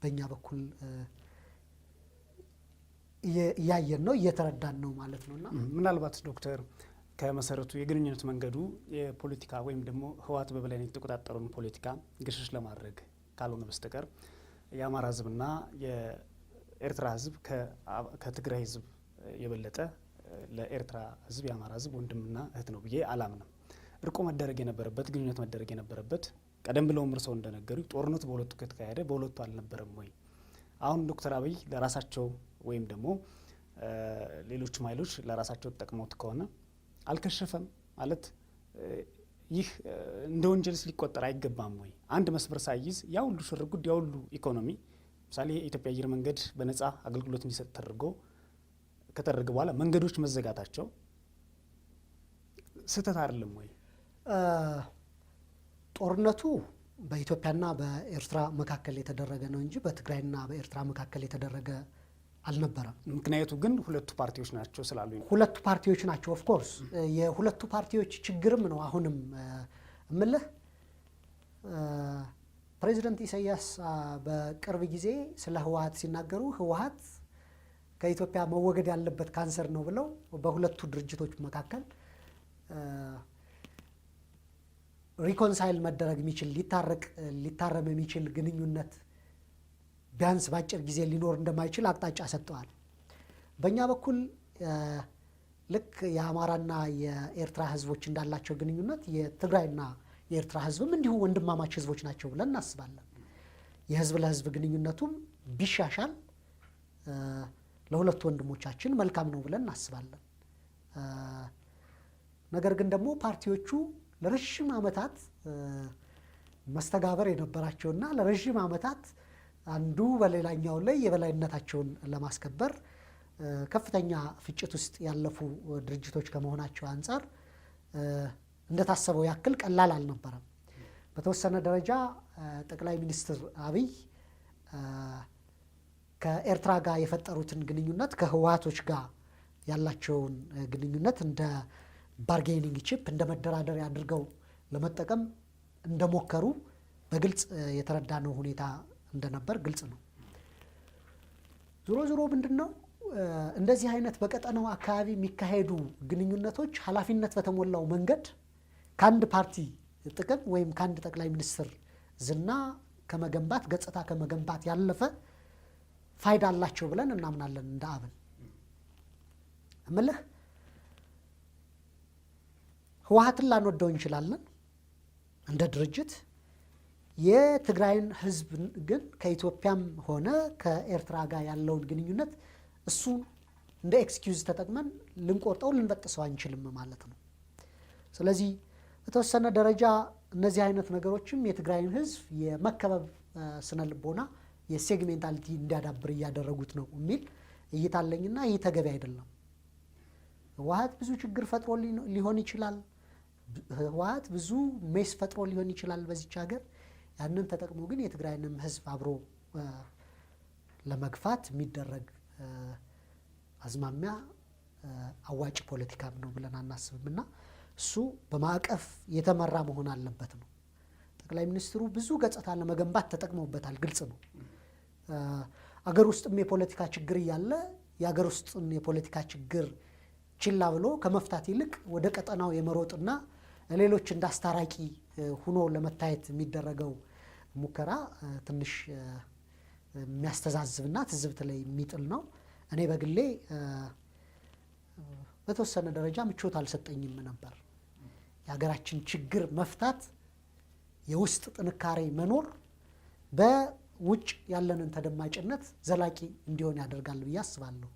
በእኛ በኩል እያየን ነው፣ እየተረዳን ነው ማለት ነውና ምናልባት ዶክተር ከመሰረቱ የግንኙነት መንገዱ የፖለቲካ ወይም ደግሞ ህወሓት በበላይነት የተቆጣጠረውን ፖለቲካ ግሽሽ ለማድረግ ካልሆነ በስተቀር የአማራ ህዝብና የኤርትራ ህዝብ ከትግራይ ህዝብ የበለጠ ለኤርትራ ህዝብ የአማራ ህዝብ ወንድምና እህት ነው ብዬ አላምንም። እርቆ መደረግ የነበረበት ግንኙነት መደረግ የነበረበት ቀደም ብለውም እርስዎ እንደነገሩ ጦርነቱ በሁለቱ ከተካሄደ በሁለቱ አልነበረም ወይ? አሁን ዶክተር አብይ ለራሳቸው ወይም ደግሞ ሌሎችም ኃይሎች ለራሳቸው ተጠቅመውት ከሆነ አልከሸፈም ማለት ይህ እንደ ወንጀልስ ሊቆጠር አይገባም ወይ? አንድ መስመር ሳይይዝ ያ ሁሉ ሽርጉድ ያ ሁሉ ኢኮኖሚ ምሳሌ የኢትዮጵያ አየር መንገድ በነጻ አገልግሎት እንዲሰጥ ከተደረገ በኋላ መንገዶች መዘጋታቸው ስህተት አይደለም ወይ? ጦርነቱ በኢትዮጵያና በኤርትራ መካከል የተደረገ ነው እንጂ በትግራይና በኤርትራ መካከል የተደረገ አልነበረም። ምክንያቱ ግን ሁለቱ ፓርቲዎች ናቸው ስላሉ ሁለቱ ፓርቲዎች ናቸው። ኦፍ ኮርስ የሁለቱ ፓርቲዎች ችግርም ነው። አሁንም እምልህ ፕሬዚደንት ኢሳያስ በቅርብ ጊዜ ስለ ህወሓት ሲናገሩ ህወሓት ከኢትዮጵያ መወገድ ያለበት ካንሰር ነው ብለው በሁለቱ ድርጅቶች መካከል ሪኮንሳይል መደረግ የሚችል ሊታረም የሚችል ግንኙነት ቢያንስ በአጭር ጊዜ ሊኖር እንደማይችል አቅጣጫ ሰጥተዋል። በእኛ በኩል ልክ የአማራና የኤርትራ ህዝቦች እንዳላቸው ግንኙነት የትግራይና የኤርትራ ህዝብም እንዲሁ ወንድማማች ህዝቦች ናቸው ብለን እናስባለን። የህዝብ ለህዝብ ግንኙነቱም ቢሻሻል ለሁለቱ ወንድሞቻችን መልካም ነው ብለን እናስባለን። ነገር ግን ደግሞ ፓርቲዎቹ ለረዥም ዓመታት መስተጋበር የነበራቸውና ለረዥም ዓመታት አንዱ በሌላኛው ላይ የበላይነታቸውን ለማስከበር ከፍተኛ ፍጭት ውስጥ ያለፉ ድርጅቶች ከመሆናቸው አንጻር እንደታሰበው ያክል ቀላል አልነበረም። በተወሰነ ደረጃ ጠቅላይ ሚኒስትር አብይ ከኤርትራ ጋር የፈጠሩትን ግንኙነት ከህወሓቶች ጋር ያላቸውን ግንኙነት እንደ ባርጌኒንግ ቺፕ እንደ መደራደሪያ አድርገው ለመጠቀም እንደሞከሩ በግልጽ የተረዳነው ሁኔታ እንደነበር ግልጽ ነው። ዞሮ ዞሮ ምንድነው እንደዚህ አይነት በቀጠናው አካባቢ የሚካሄዱ ግንኙነቶች ኃላፊነት በተሞላው መንገድ ከአንድ ፓርቲ ጥቅም ወይም ከአንድ ጠቅላይ ሚኒስትር ዝና ከመገንባት ገጽታ ከመገንባት ያለፈ ፋይዳ አላቸው ብለን እናምናለን። እንደ አብን እምልህ ህወሓትን ላንወደው እንችላለን እንደ ድርጅት። የትግራይን ህዝብ ግን ከኢትዮጵያም ሆነ ከኤርትራ ጋር ያለውን ግንኙነት እሱ እንደ ኤክስኪውዝ ተጠቅመን ልንቆርጠው ልንበጥሰው አንችልም ማለት ነው። ስለዚህ በተወሰነ ደረጃ እነዚህ አይነት ነገሮችም የትግራይን ህዝብ የመከበብ ስነ ልቦና የሴግሜንታሊቲ እንዲያዳብር እያደረጉት ነው የሚል እይታ አለኝና ይህ ተገቢ አይደለም። ህወሓት ብዙ ችግር ፈጥሮ ሊሆን ይችላል። ህወሓት ብዙ ሜስ ፈጥሮ ሊሆን ይችላል በዚች ሀገር። ያንን ተጠቅሞ ግን የትግራይንም ህዝብ አብሮ ለመግፋት የሚደረግ አዝማሚያ አዋጭ ፖለቲካም ነው ብለን አናስብምና እሱ በማዕቀፍ የተመራ መሆን አለበት ነው። ጠቅላይ ሚኒስትሩ ብዙ ገጽታ ለመገንባት ተጠቅመውበታል፣ ግልጽ ነው። አገር ውስጥም የፖለቲካ ችግር እያለ የአገር ውስጥን የፖለቲካ ችግር ችላ ብሎ ከመፍታት ይልቅ ወደ ቀጠናው የመሮጥና ሌሎች እንዳስታራቂ ሁኖ ለመታየት የሚደረገው ሙከራ ትንሽ የሚያስተዛዝብና ትዝብት ላይ የሚጥል ነው። እኔ በግሌ በተወሰነ ደረጃ ምቾት አልሰጠኝም ነበር። የሀገራችን ችግር መፍታት፣ የውስጥ ጥንካሬ መኖር በውጭ ያለንን ተደማጭነት ዘላቂ እንዲሆን ያደርጋል ብዬ አስባለሁ።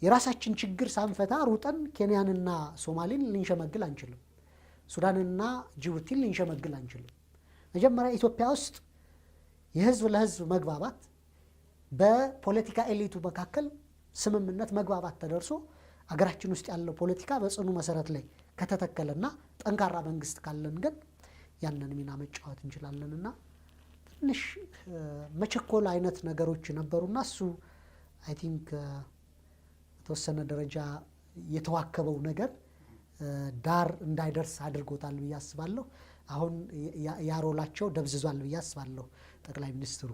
የራሳችን ችግር ሳንፈታ ሩጠን ኬንያንና ሶማሌን ልንሸመግል አንችልም። ሱዳንና ጅቡቲን ልንሸመግል አንችልም። መጀመሪያ ኢትዮጵያ ውስጥ የህዝብ ለህዝብ መግባባት፣ በፖለቲካ ኤሊቱ መካከል ስምምነት መግባባት ተደርሶ አገራችን ውስጥ ያለው ፖለቲካ በጽኑ መሰረት ላይ ከተተከለና ጠንካራ መንግስት ካለን ግን ያንን ሚና መጫወት እንችላለንና ትንሽ መቸኮል አይነት ነገሮች ነበሩና እሱ አይ ቲንክ በተወሰነ ደረጃ የተዋከበው ነገር ዳር እንዳይደርስ አድርጎታል ብዬ አስባለሁ። አሁን ያሮላቸው ደብዝዟል ብዬ አስባለሁ ጠቅላይ ሚኒስትሩ።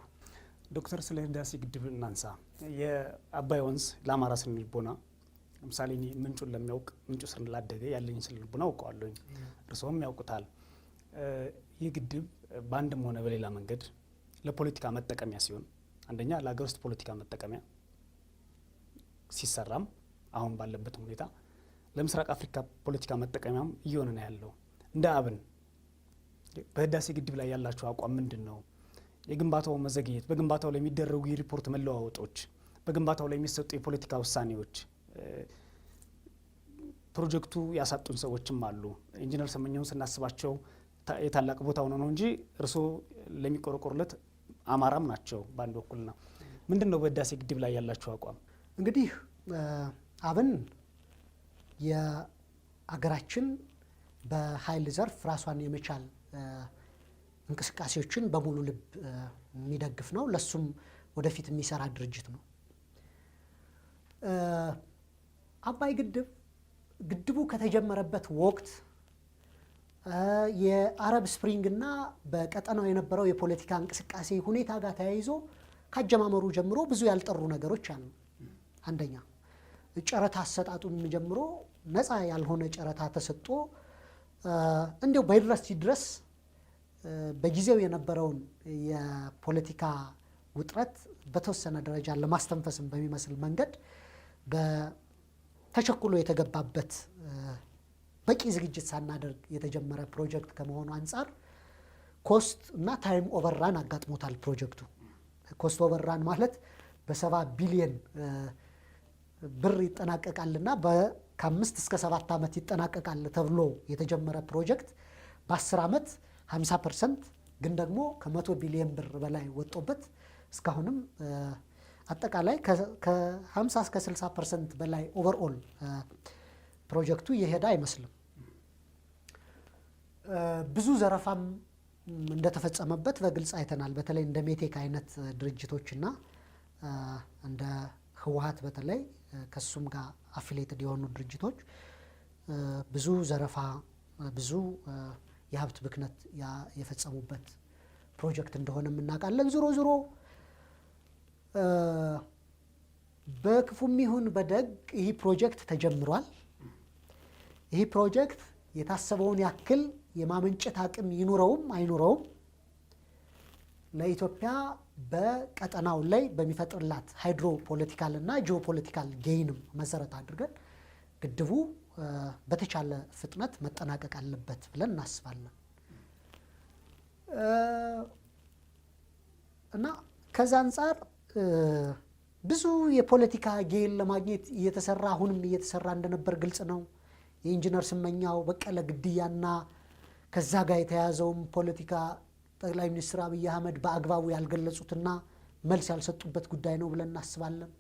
ዶክተር ስለ ህዳሴ ግድብ እናንሳ። የአባይ ወንዝ ለአማራ ስነ ልቦና ለምሳሌ እኔ ምንጩን ለሚያውቅ ምንጩ ስር ላደገ ያለኝ ስነ ልቦና አውቀዋለሁ፣ እርስዎም ያውቁታል። ይህ ግድብ በአንድም ሆነ በሌላ መንገድ ለፖለቲካ መጠቀሚያ ሲሆን፣ አንደኛ ለሀገር ውስጥ ፖለቲካ መጠቀሚያ ሲሰራም አሁን ባለበት ሁኔታ ለምስራቅ አፍሪካ ፖለቲካ መጠቀሚያም እየሆነ ነው ያለው። እንደ አብን በህዳሴ ግድብ ላይ ያላቸው አቋም ምንድን ነው? የግንባታው መዘግየት፣ በግንባታው ላይ የሚደረጉ የሪፖርት መለዋወጦች፣ በግንባታው ላይ የሚሰጡ የፖለቲካ ውሳኔዎች ፕሮጀክቱ ያሳጡን ሰዎችም አሉ። ኢንጂነር ስመኘውን ስናስባቸው የታላቅ ቦታ ሆኖ ነው እንጂ እርስዎ ለሚቆረቆሩለት አማራም ናቸው በአንድ በኩልና ምንድን ነው በህዳሴ ግድብ ላይ ያላቸው አቋም? እንግዲህ አብን የአገራችን በኃይል ዘርፍ ራሷን የመቻል እንቅስቃሴዎችን በሙሉ ልብ የሚደግፍ ነው። ለሱም ወደፊት የሚሰራ ድርጅት ነው። አባይ ግድቡ ከተጀመረበት ወቅት የአረብ ስፕሪንግና በቀጠናው የነበረው የፖለቲካ እንቅስቃሴ ሁኔታ ጋር ተያይዞ ካጀማመሩ ጀምሮ ብዙ ያልጠሩ ነገሮች አሉ። አንደኛ ጨረታ አሰጣጡን ጀምሮ ነፃ ያልሆነ ጨረታ ተሰጥቶ እንዲያው በዩኒቨርሲቲ ድረስ በጊዜው የነበረውን የፖለቲካ ውጥረት በተወሰነ ደረጃ ለማስተንፈስም በሚመስል መንገድ ተቸኩሎ የተገባበት በቂ ዝግጅት ሳናደርግ የተጀመረ ፕሮጀክት ከመሆኑ አንጻር ኮስት እና ታይም ኦቨርራን አጋጥሞታል። ፕሮጀክቱ ኮስት ኦቨርራን ማለት በ70 ቢሊየን ብር ይጠናቀቃልና ከ5 እስከ 7 ዓመት ይጠናቀቃል ተብሎ የተጀመረ ፕሮጀክት በ10 ዓመት 50% ግን ደግሞ ከ100 ቢሊየን ብር በላይ ወጦበት እስካሁንም አጠቃላይ ከ50 እስከ 60% በላይ ኦቨርኦል ፕሮጀክቱ የሄደ አይመስልም። ብዙ ዘረፋም እንደተፈጸመበት በግልጽ አይተናል። በተለይ እንደ ሜቴክ አይነት ድርጅቶችና እንደ ህወሓት በተለይ ከሱም ጋር አፊሌትድ የሆኑ ድርጅቶች ብዙ ዘረፋ፣ ብዙ የሀብት ብክነት የፈጸሙበት ፕሮጀክት እንደሆነ እናውቃለን። ዞሮ ዞሮ በክፉም ይሁን በደግ ይህ ፕሮጀክት ተጀምሯል። ይህ ፕሮጀክት የታሰበውን ያክል የማመንጨት አቅም ይኑረውም አይኑረውም ለኢትዮጵያ በቀጠናው ላይ በሚፈጥርላት ሃይድሮ ፖለቲካል እና ጂኦፖለቲካል ጌይንም መሰረት አድርገን ግድቡ በተቻለ ፍጥነት መጠናቀቅ አለበት ብለን እናስባለን እና ከዛ አንጻር ብዙ የፖለቲካ ጌይን ለማግኘት እየተሰራ አሁንም እየተሰራ እንደነበር ግልጽ ነው። የኢንጂነር ስመኛው በቀለ ግድያና ከዛ ጋር የተያዘውም ፖለቲካ ጠቅላይ ሚኒስትር አብይ አህመድ በአግባቡ ያልገለጹትና መልስ ያልሰጡበት ጉዳይ ነው ብለን እናስባለን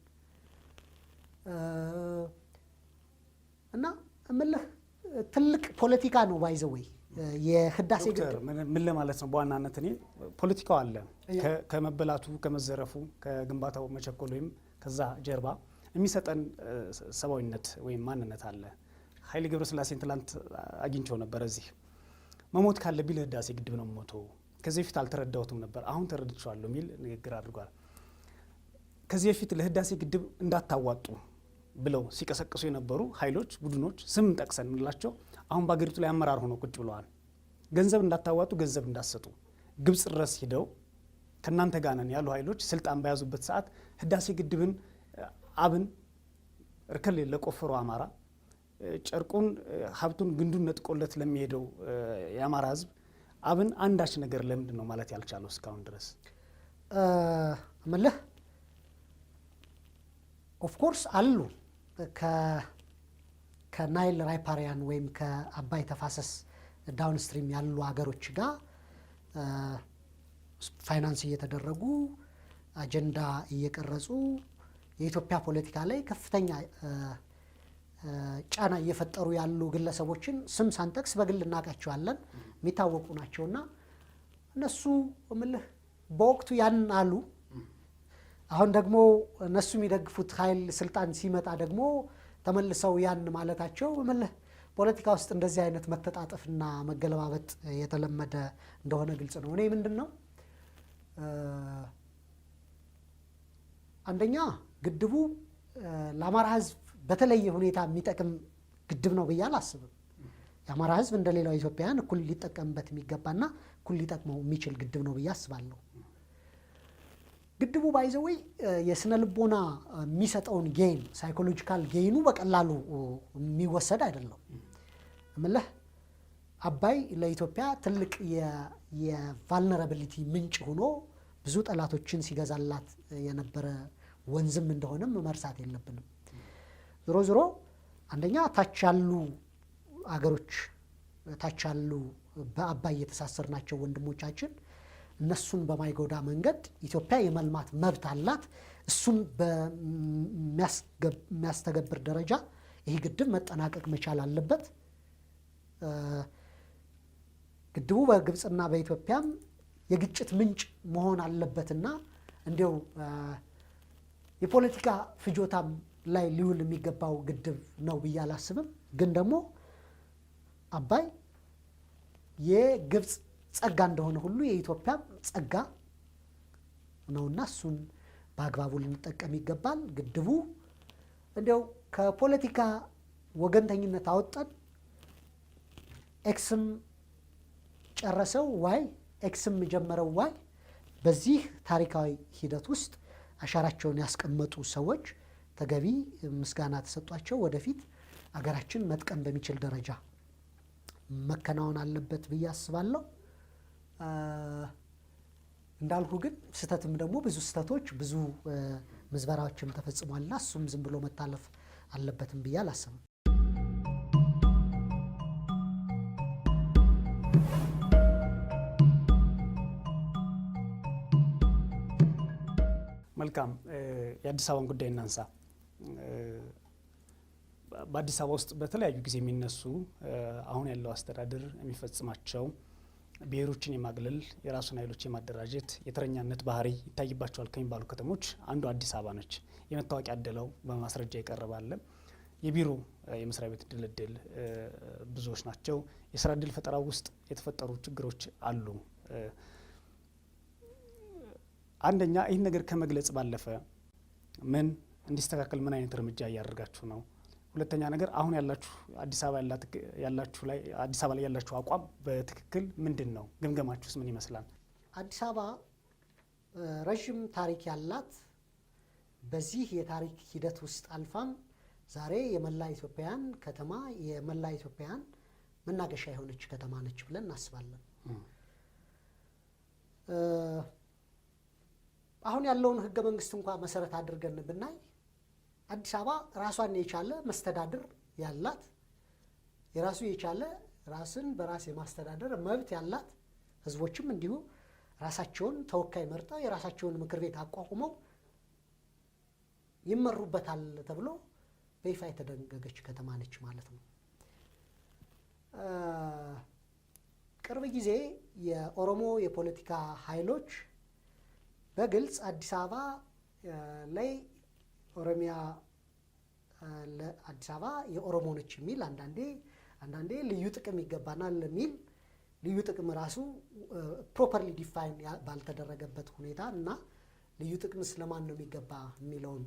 እና እምልህ ትልቅ ፖለቲካ ነው ባይዘወይ የህዳሴ ዶክተር ምን ለማለት ነው? በዋናነት እኔ ፖለቲካው አለ ከመበላቱ ከመዘረፉ ከግንባታው መቸኮል ወይም ከዛ ጀርባ የሚሰጠን ሰብአዊነት ወይም ማንነት አለ። ኃይሌ ገብረስላሴን ትላንት አግኝቸው ነበር። እዚህ መሞት ካለብኝ ለህዳሴ ግድብ ነው የምሞተው፣ ከዚህ በፊት አልተረዳሁትም ነበር አሁን ተረድቻለሁ የሚል ንግግር አድርጓል። ከዚህ በፊት ለህዳሴ ግድብ እንዳታዋጡ ብለው ሲቀሰቅሱ የነበሩ ኃይሎች፣ ቡድኖች ስም ጠቅሰን እንላቸው አሁን በአገሪቱ ላይ አመራር ሆነው ቁጭ ብለዋል። ገንዘብ እንዳታዋጡ፣ ገንዘብ እንዳሰጡ ግብጽ ድረስ ሂደው ከእናንተ ጋር ነን ያሉ ኃይሎች ስልጣን በያዙበት ሰዓት ህዳሴ ግድብን አብን እርከን ለቆፈሩ አማራ ጨርቁን ሀብቱን ግንዱን ነጥቆለት ለሚሄደው የአማራ ህዝብ አብን አንዳች ነገር ለምንድን ነው ማለት ያልቻለው እስካሁን ድረስ? እምልህ ኦፍኮርስ አሉ ከናይል ራይፓሪያን ወይም ከአባይ ተፋሰስ ዳውንስትሪም ያሉ ሀገሮች ጋር ፋይናንስ እየተደረጉ አጀንዳ እየቀረጹ የኢትዮጵያ ፖለቲካ ላይ ከፍተኛ ጫና እየፈጠሩ ያሉ ግለሰቦችን ስም ሳንጠቅስ በግል እናውቃቸዋለን፣ የሚታወቁ ናቸውና እነሱ እምልህ በወቅቱ ያን አሉ። አሁን ደግሞ እነሱ የሚደግፉት ኃይል ስልጣን ሲመጣ ደግሞ ተመልሰው ያን ማለታቸው እምልህ ፖለቲካ ውስጥ እንደዚህ አይነት መተጣጠፍና መገለባበጥ የተለመደ እንደሆነ ግልጽ ነው። እኔ ምንድን ነው አንደኛ ግድቡ ለአማራ ህዝብ በተለየ ሁኔታ የሚጠቅም ግድብ ነው ብዬ አላስብም። የአማራ ህዝብ እንደሌላው ኢትዮጵያውያን እኩል ሊጠቀምበት የሚገባና እኩል ሊጠቅመው የሚችል ግድብ ነው ብዬ አስባለሁ። ግድቡ ባይዘወይ የስነ ልቦና የሚሰጠውን ጌን ሳይኮሎጂካል ጌኑ በቀላሉ የሚወሰድ አይደለም። እምልህ አባይ ለኢትዮጵያ ትልቅ የቫልነራቢሊቲ ምንጭ ሆኖ ብዙ ጠላቶችን ሲገዛላት የነበረ ወንዝም እንደሆነም መርሳት የለብንም። ዞሮ ዞሮ አንደኛ ታች ያሉ አገሮች ታች ያሉ በአባይ የተሳሰርናቸው ወንድሞቻችን እነሱን በማይጎዳ መንገድ ኢትዮጵያ የመልማት መብት አላት። እሱን በሚያስተገብር ደረጃ ይህ ግድብ መጠናቀቅ መቻል አለበት። ግድቡ በግብፅና በኢትዮጵያም የግጭት ምንጭ መሆን አለበትና እንዲያው የፖለቲካ ፍጆታም ላይ ሊውል የሚገባው ግድብ ነው ብዬ አላስብም። ግን ደግሞ አባይ የግብፅ ጸጋ እንደሆነ ሁሉ የኢትዮጵያ ጸጋ ነውና እሱን በአግባቡ ልንጠቀም ይገባል። ግድቡ እንዲያው ከፖለቲካ ወገንተኝነት አወጣን ኤክስም ጨረሰው ዋይ ኤክስም ጀመረው ዋይ በዚህ ታሪካዊ ሂደት ውስጥ አሻራቸውን ያስቀመጡ ሰዎች ተገቢ ምስጋና ተሰጧቸው። ወደፊት አገራችን መጥቀም በሚችል ደረጃ መከናወን አለበት ብዬ አስባለሁ። እንዳልኩ ግን ስህተትም ደግሞ ብዙ ስህተቶች ብዙ ምዝበራዎችም ተፈጽሟልና እሱም ዝም ብሎ መታለፍ አለበትም ብዬ አላስብም። መልካም፣ የአዲስ አበባን ጉዳይ እናንሳ። በአዲስ አበባ ውስጥ በተለያዩ ጊዜ የሚነሱ አሁን ያለው አስተዳደር የሚፈጽማቸው ብሔሮችን የማግለል የራሱን ኃይሎች የማደራጀት የተረኛነት ባህሪ ይታይባቸዋል ከሚባሉ ከተሞች አንዱ አዲስ አበባ ነች። የመታወቂያ እደላው በማስረጃ ይቀርባል። የቢሮ የመስሪያ ቤት ድልድል ብዙዎች ናቸው። የስራ እድል ፈጠራው ውስጥ የተፈጠሩ ችግሮች አሉ። አንደኛ ይህን ነገር ከመግለጽ ባለፈ ምን እንዲስተካከል ምን አይነት እርምጃ እያደረጋችሁ ነው? ሁለተኛ ነገር አሁን ያላችሁ አዲስ አበባ ላይ ያላችሁ አቋም በትክክል ምንድን ነው? ግምገማችሁስ ምን ይመስላል? አዲስ አበባ ረዥም ታሪክ ያላት በዚህ የታሪክ ሂደት ውስጥ አልፋም ዛሬ የመላ ኢትዮጵያውያን ከተማ የመላ ኢትዮጵያውያን መናገሻ የሆነች ከተማ ነች ብለን እናስባለን። አሁን ያለውን ህገ መንግስት እንኳን መሰረት አድርገን ብናይ አዲስ አበባ ራሷን የቻለ መስተዳድር ያላት የራሱ የቻለ ራስን በራስ የማስተዳደር መብት ያላት ህዝቦችም እንዲሁ ራሳቸውን ተወካይ መርጠው የራሳቸውን ምክር ቤት አቋቁመው ይመሩበታል ተብሎ በይፋ የተደነገገች ከተማ ነች ማለት ነው። ቅርብ ጊዜ የኦሮሞ የፖለቲካ ኃይሎች በግልጽ አዲስ አበባ ላይ ኦሮሚያ ለአዲስ አበባ የኦሮሞ ነች የሚል አንዳንዴ ልዩ ጥቅም ይገባናል የሚል ልዩ ጥቅም ራሱ ፕሮፐርሊ ዲፋይን ባልተደረገበት ሁኔታ እና ልዩ ጥቅም ስለማን ነው የሚገባ የሚለውን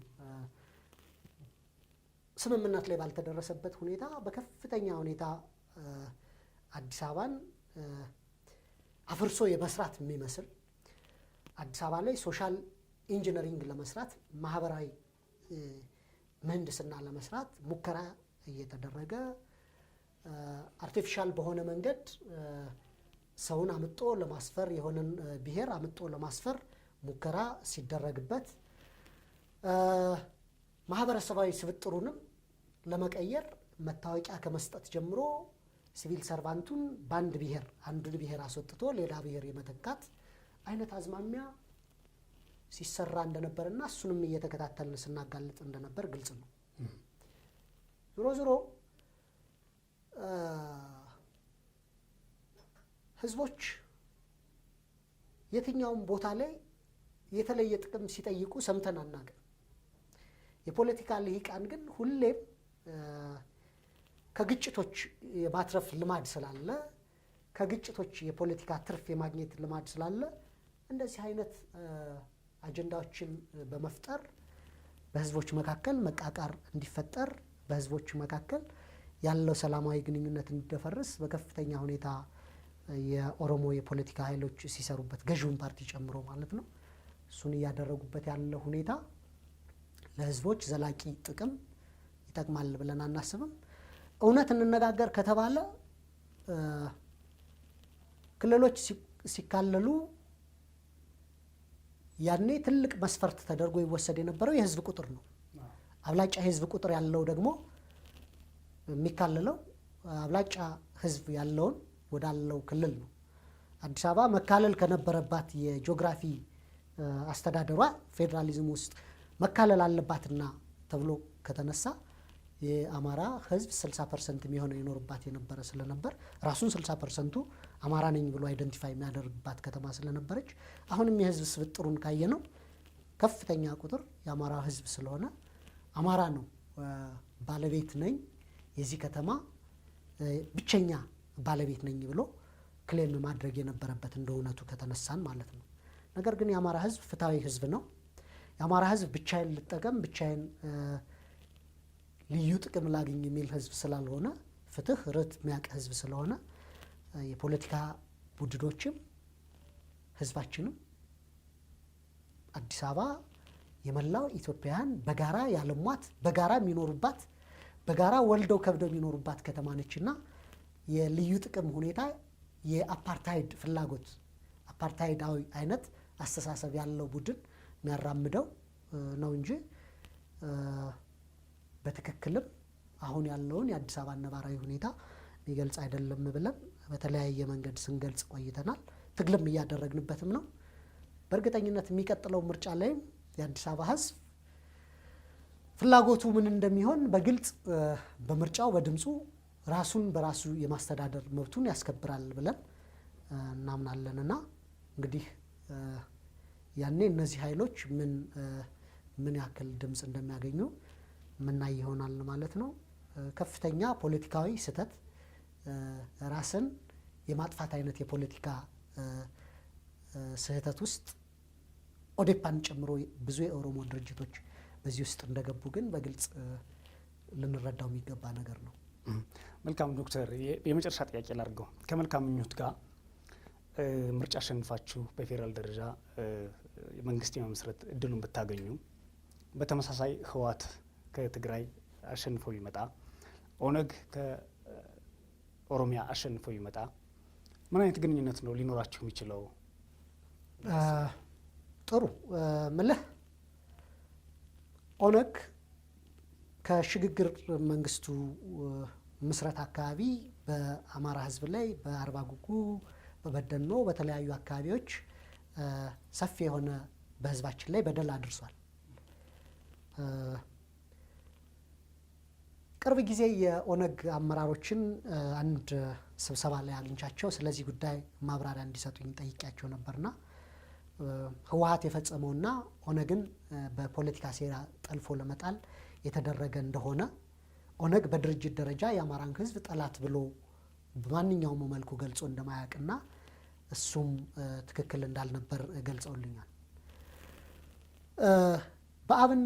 ስምምነት ላይ ባልተደረሰበት ሁኔታ በከፍተኛ ሁኔታ አዲስ አበባን አፍርሶ የመስራት የሚመስል አዲስ አበባ ላይ ሶሻል ኢንጂነሪንግ ለመስራት ማህበራዊ ምህንድስና ለመስራት ሙከራ እየተደረገ አርቲፊሻል በሆነ መንገድ ሰውን አምጦ ለማስፈር የሆነን ብሔር አምጦ ለማስፈር ሙከራ ሲደረግበት ማህበረሰባዊ ስብጥሩንም ለመቀየር መታወቂያ ከመስጠት ጀምሮ ሲቪል ሰርቫንቱን በአንድ ብሔር አንዱን ብሔር አስወጥቶ ሌላ ብሔር የመተካት አይነት አዝማሚያ ሲሰራ እንደነበርና እሱንም እየተከታተልን ስናጋልጥ እንደነበር ግልጽ ነው። ዞሮ ዞሮ ህዝቦች የትኛውም ቦታ ላይ የተለየ ጥቅም ሲጠይቁ ሰምተን አናውቅም። የፖለቲካ ልሂቃን ግን ሁሌም ከግጭቶች የማትረፍ ልማድ ስላለ ከግጭቶች የፖለቲካ ትርፍ የማግኘት ልማድ ስላለ እንደዚህ አይነት አጀንዳዎችን በመፍጠር በህዝቦች መካከል መቃቃር እንዲፈጠር በህዝቦች መካከል ያለው ሰላማዊ ግንኙነት እንዲደፈርስ በከፍተኛ ሁኔታ የኦሮሞ የፖለቲካ ኃይሎች ሲሰሩበት ገዢውን ፓርቲ ጨምሮ ማለት ነው እሱን እያደረጉበት ያለው ሁኔታ ለህዝቦች ዘላቂ ጥቅም ይጠቅማል ብለን አናስብም። እውነት እንነጋገር ከተባለ ክልሎች ሲካለሉ ያኔ ትልቅ መስፈርት ተደርጎ ይወሰድ የነበረው የህዝብ ቁጥር ነው። አብላጫ የህዝብ ቁጥር ያለው ደግሞ የሚካለለው አብላጫ ህዝብ ያለውን ወዳለው ክልል ነው። አዲስ አበባ መካለል ከነበረባት የጂኦግራፊ አስተዳደሯ ፌዴራሊዝም ውስጥ መካለል አለባትና ተብሎ ከተነሳ የአማራ ህዝብ 60% የሚሆነው ይኖርባት የነበረ ስለነበር ራሱን 60%ቱ አማራ ነኝ ብሎ አይደንቲፋይ የሚያደርግባት ከተማ ስለነበረች አሁንም የህዝብ ስብጥሩን ካየነው ከፍተኛ ቁጥር የአማራ ህዝብ ስለሆነ አማራ ነው ባለቤት ነኝ የዚህ ከተማ ብቸኛ ባለቤት ነኝ ብሎ ክሌም ማድረግ የነበረበት እንደሆነቱ ከተነሳን ማለት ነው። ነገር ግን የአማራ ህዝብ ፍትሃዊ ህዝብ ነው። የአማራ ህዝብ ብቻዬን ልጠቀም ብቻዬን ልዩ ጥቅም ላግኝ የሚል ህዝብ ስላልሆነ ፍትህ ርት የሚያውቅ ህዝብ ስለሆነ የፖለቲካ ቡድኖችም ህዝባችንም አዲስ አበባ የመላው ኢትዮጵያውያን በጋራ ያለሟት በጋራ የሚኖሩባት በጋራ ወልደው ከብደው የሚኖሩባት ከተማ ነችና የልዩ ጥቅም ሁኔታ የአፓርታይድ ፍላጎት አፓርታይዳዊ አይነት አስተሳሰብ ያለው ቡድን የሚያራምደው ነው እንጂ በትክክልም አሁን ያለውን የአዲስ አበባ ነባራዊ ሁኔታ የሚገልጽ አይደለም ብለን በተለያየ መንገድ ስንገልጽ ቆይተናል። ትግልም እያደረግንበትም ነው። በእርግጠኝነት የሚቀጥለው ምርጫ ላይም የአዲስ አበባ ህዝብ ፍላጎቱ ምን እንደሚሆን በግልጽ በምርጫው በድምፁ ራሱን በራሱ የማስተዳደር መብቱን ያስከብራል ብለን እናምናለንና እንግዲህ ያኔ እነዚህ ኃይሎች ምን ያክል ድምፅ እንደሚያገኙ ምናይ ይሆናል ማለት ነው። ከፍተኛ ፖለቲካዊ ስህተት ራስን የማጥፋት አይነት የፖለቲካ ስህተት ውስጥ ኦዴፓን ጨምሮ ብዙ የኦሮሞ ድርጅቶች በዚህ ውስጥ እንደገቡ ግን በግልጽ ልንረዳው የሚገባ ነገር ነው። መልካም ዶክተር፣ የመጨረሻ ጥያቄ ላድርገው። ከመልካም ምኞት ጋር ምርጫ አሸንፋችሁ በፌዴራል ደረጃ መንግስት የመመስረት እድሉን ብታገኙ በተመሳሳይ ህወሓት ከትግራይ አሸንፎ ይመጣ ኦነግ ከኦሮሚያ አሸንፎ ይመጣ ምን አይነት ግንኙነት ነው ሊኖራችሁ የሚችለው? ጥሩ ምልህ ኦነግ ከሽግግር መንግስቱ ምስረት አካባቢ በአማራ ህዝብ ላይ በአርባ ጉጉ በበደኖ በተለያዩ አካባቢዎች ሰፊ የሆነ በህዝባችን ላይ በደል አድርሷል። ቅርብ ጊዜ የኦነግ አመራሮችን አንድ ስብሰባ ላይ አግኝቻቸው ስለዚህ ጉዳይ ማብራሪያ እንዲሰጡኝ ጠይቄያቸው ነበርና ህወሓት የፈጸመውና ኦነግን በፖለቲካ ሴራ ጠልፎ ለመጣል የተደረገ እንደሆነ ኦነግ በድርጅት ደረጃ የአማራን ህዝብ ጠላት ብሎ በማንኛውም መልኩ ገልጾ እንደማያውቅና እሱም ትክክል እንዳልነበር ገልጸውልኛል። በአብን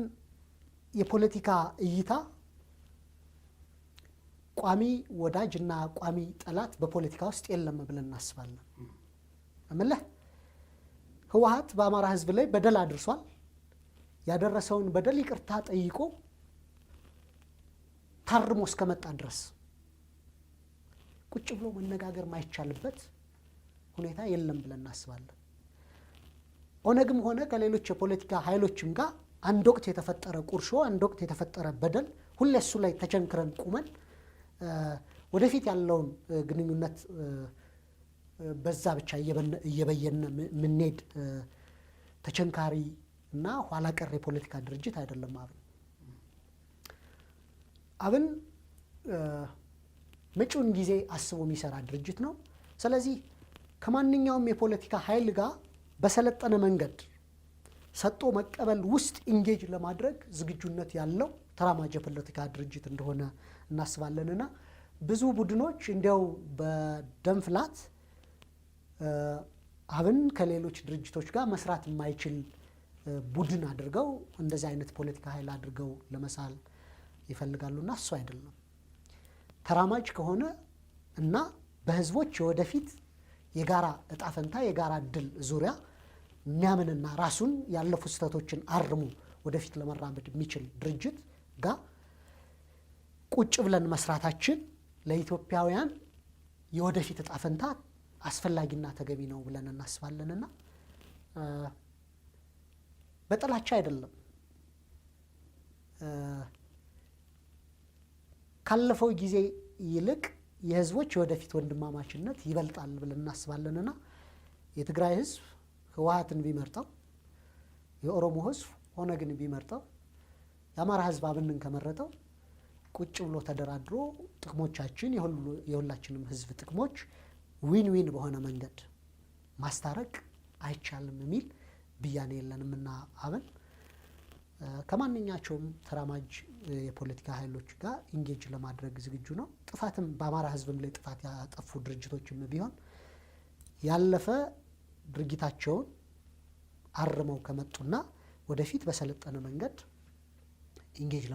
የፖለቲካ እይታ ቋሚ ወዳጅና ቋሚ ጠላት በፖለቲካ ውስጥ የለም ብለን እናስባለን። እምልህ ህወሓት በአማራ ህዝብ ላይ በደል አድርሷል። ያደረሰውን በደል ይቅርታ ጠይቆ ታርሞ እስከመጣ ድረስ ቁጭ ብሎ መነጋገር ማይቻልበት ሁኔታ የለም ብለን እናስባለን። ኦነግም ሆነ ከሌሎች የፖለቲካ ኃይሎችም ጋር አንድ ወቅት የተፈጠረ ቁርሾ፣ አንድ ወቅት የተፈጠረ በደል ሁሌ እሱ ላይ ተቸንክረን ቁመን ወደፊት ያለውን ግንኙነት በዛ ብቻ እየበየነ ምንሄድ ተቸንካሪ እና ኋላ ቀር የፖለቲካ ድርጅት አይደለም አብን። አብን መጪውን ጊዜ አስቦ የሚሰራ ድርጅት ነው። ስለዚህ ከማንኛውም የፖለቲካ ኃይል ጋር በሰለጠነ መንገድ ሰጥቶ መቀበል ውስጥ ኢንጌጅ ለማድረግ ዝግጁነት ያለው ተራማጅ የፖለቲካ ድርጅት እንደሆነ እናስባለንና ብዙ ቡድኖች እንዲያው በደም ፍላት አብን ከሌሎች ድርጅቶች ጋር መስራት የማይችል ቡድን አድርገው እንደዚህ አይነት ፖለቲካ ኃይል አድርገው ለመሳል ይፈልጋሉና እሱ አይደለም። ተራማጅ ከሆነ እና በህዝቦች የወደፊት የጋራ እጣ ፈንታ የጋራ እድል ዙሪያ የሚያምንና ራሱን ያለፉ ስህተቶችን አርሙ ወደፊት ለመራመድ የሚችል ድርጅት ጋር ቁጭ ብለን መስራታችን ለኢትዮጵያውያን የወደፊት እጣ ፈንታ አስፈላጊና ተገቢ ነው ብለን እናስባለንና በጥላቻ አይደለም። ካለፈው ጊዜ ይልቅ የህዝቦች የወደፊት ወንድማማችነት ይበልጣል ብለን እናስባለንና የትግራይ ህዝብ ህወሓትን ቢመርጠው፣ የኦሮሞ ህዝብ ኦነግን ቢመርጠው፣ የአማራ ህዝብ አብንን ከመረጠው ቁጭ ብሎ ተደራድሮ ጥቅሞቻችን የሁላችንም ህዝብ ጥቅሞች ዊን ዊን በሆነ መንገድ ማስታረቅ አይቻልም የሚል ብያኔ የለንምና አብን ከማንኛቸውም ተራማጅ የፖለቲካ ኃይሎች ጋር ኢንጌጅ ለማድረግ ዝግጁ ነው። ጥፋትም በአማራ ህዝብም ላይ ጥፋት ያጠፉ ድርጅቶችም ቢሆን ያለፈ ድርጊታቸውን አርመው ከመጡና ወደፊት በሰለጠነ መንገድ ኢንጌጅ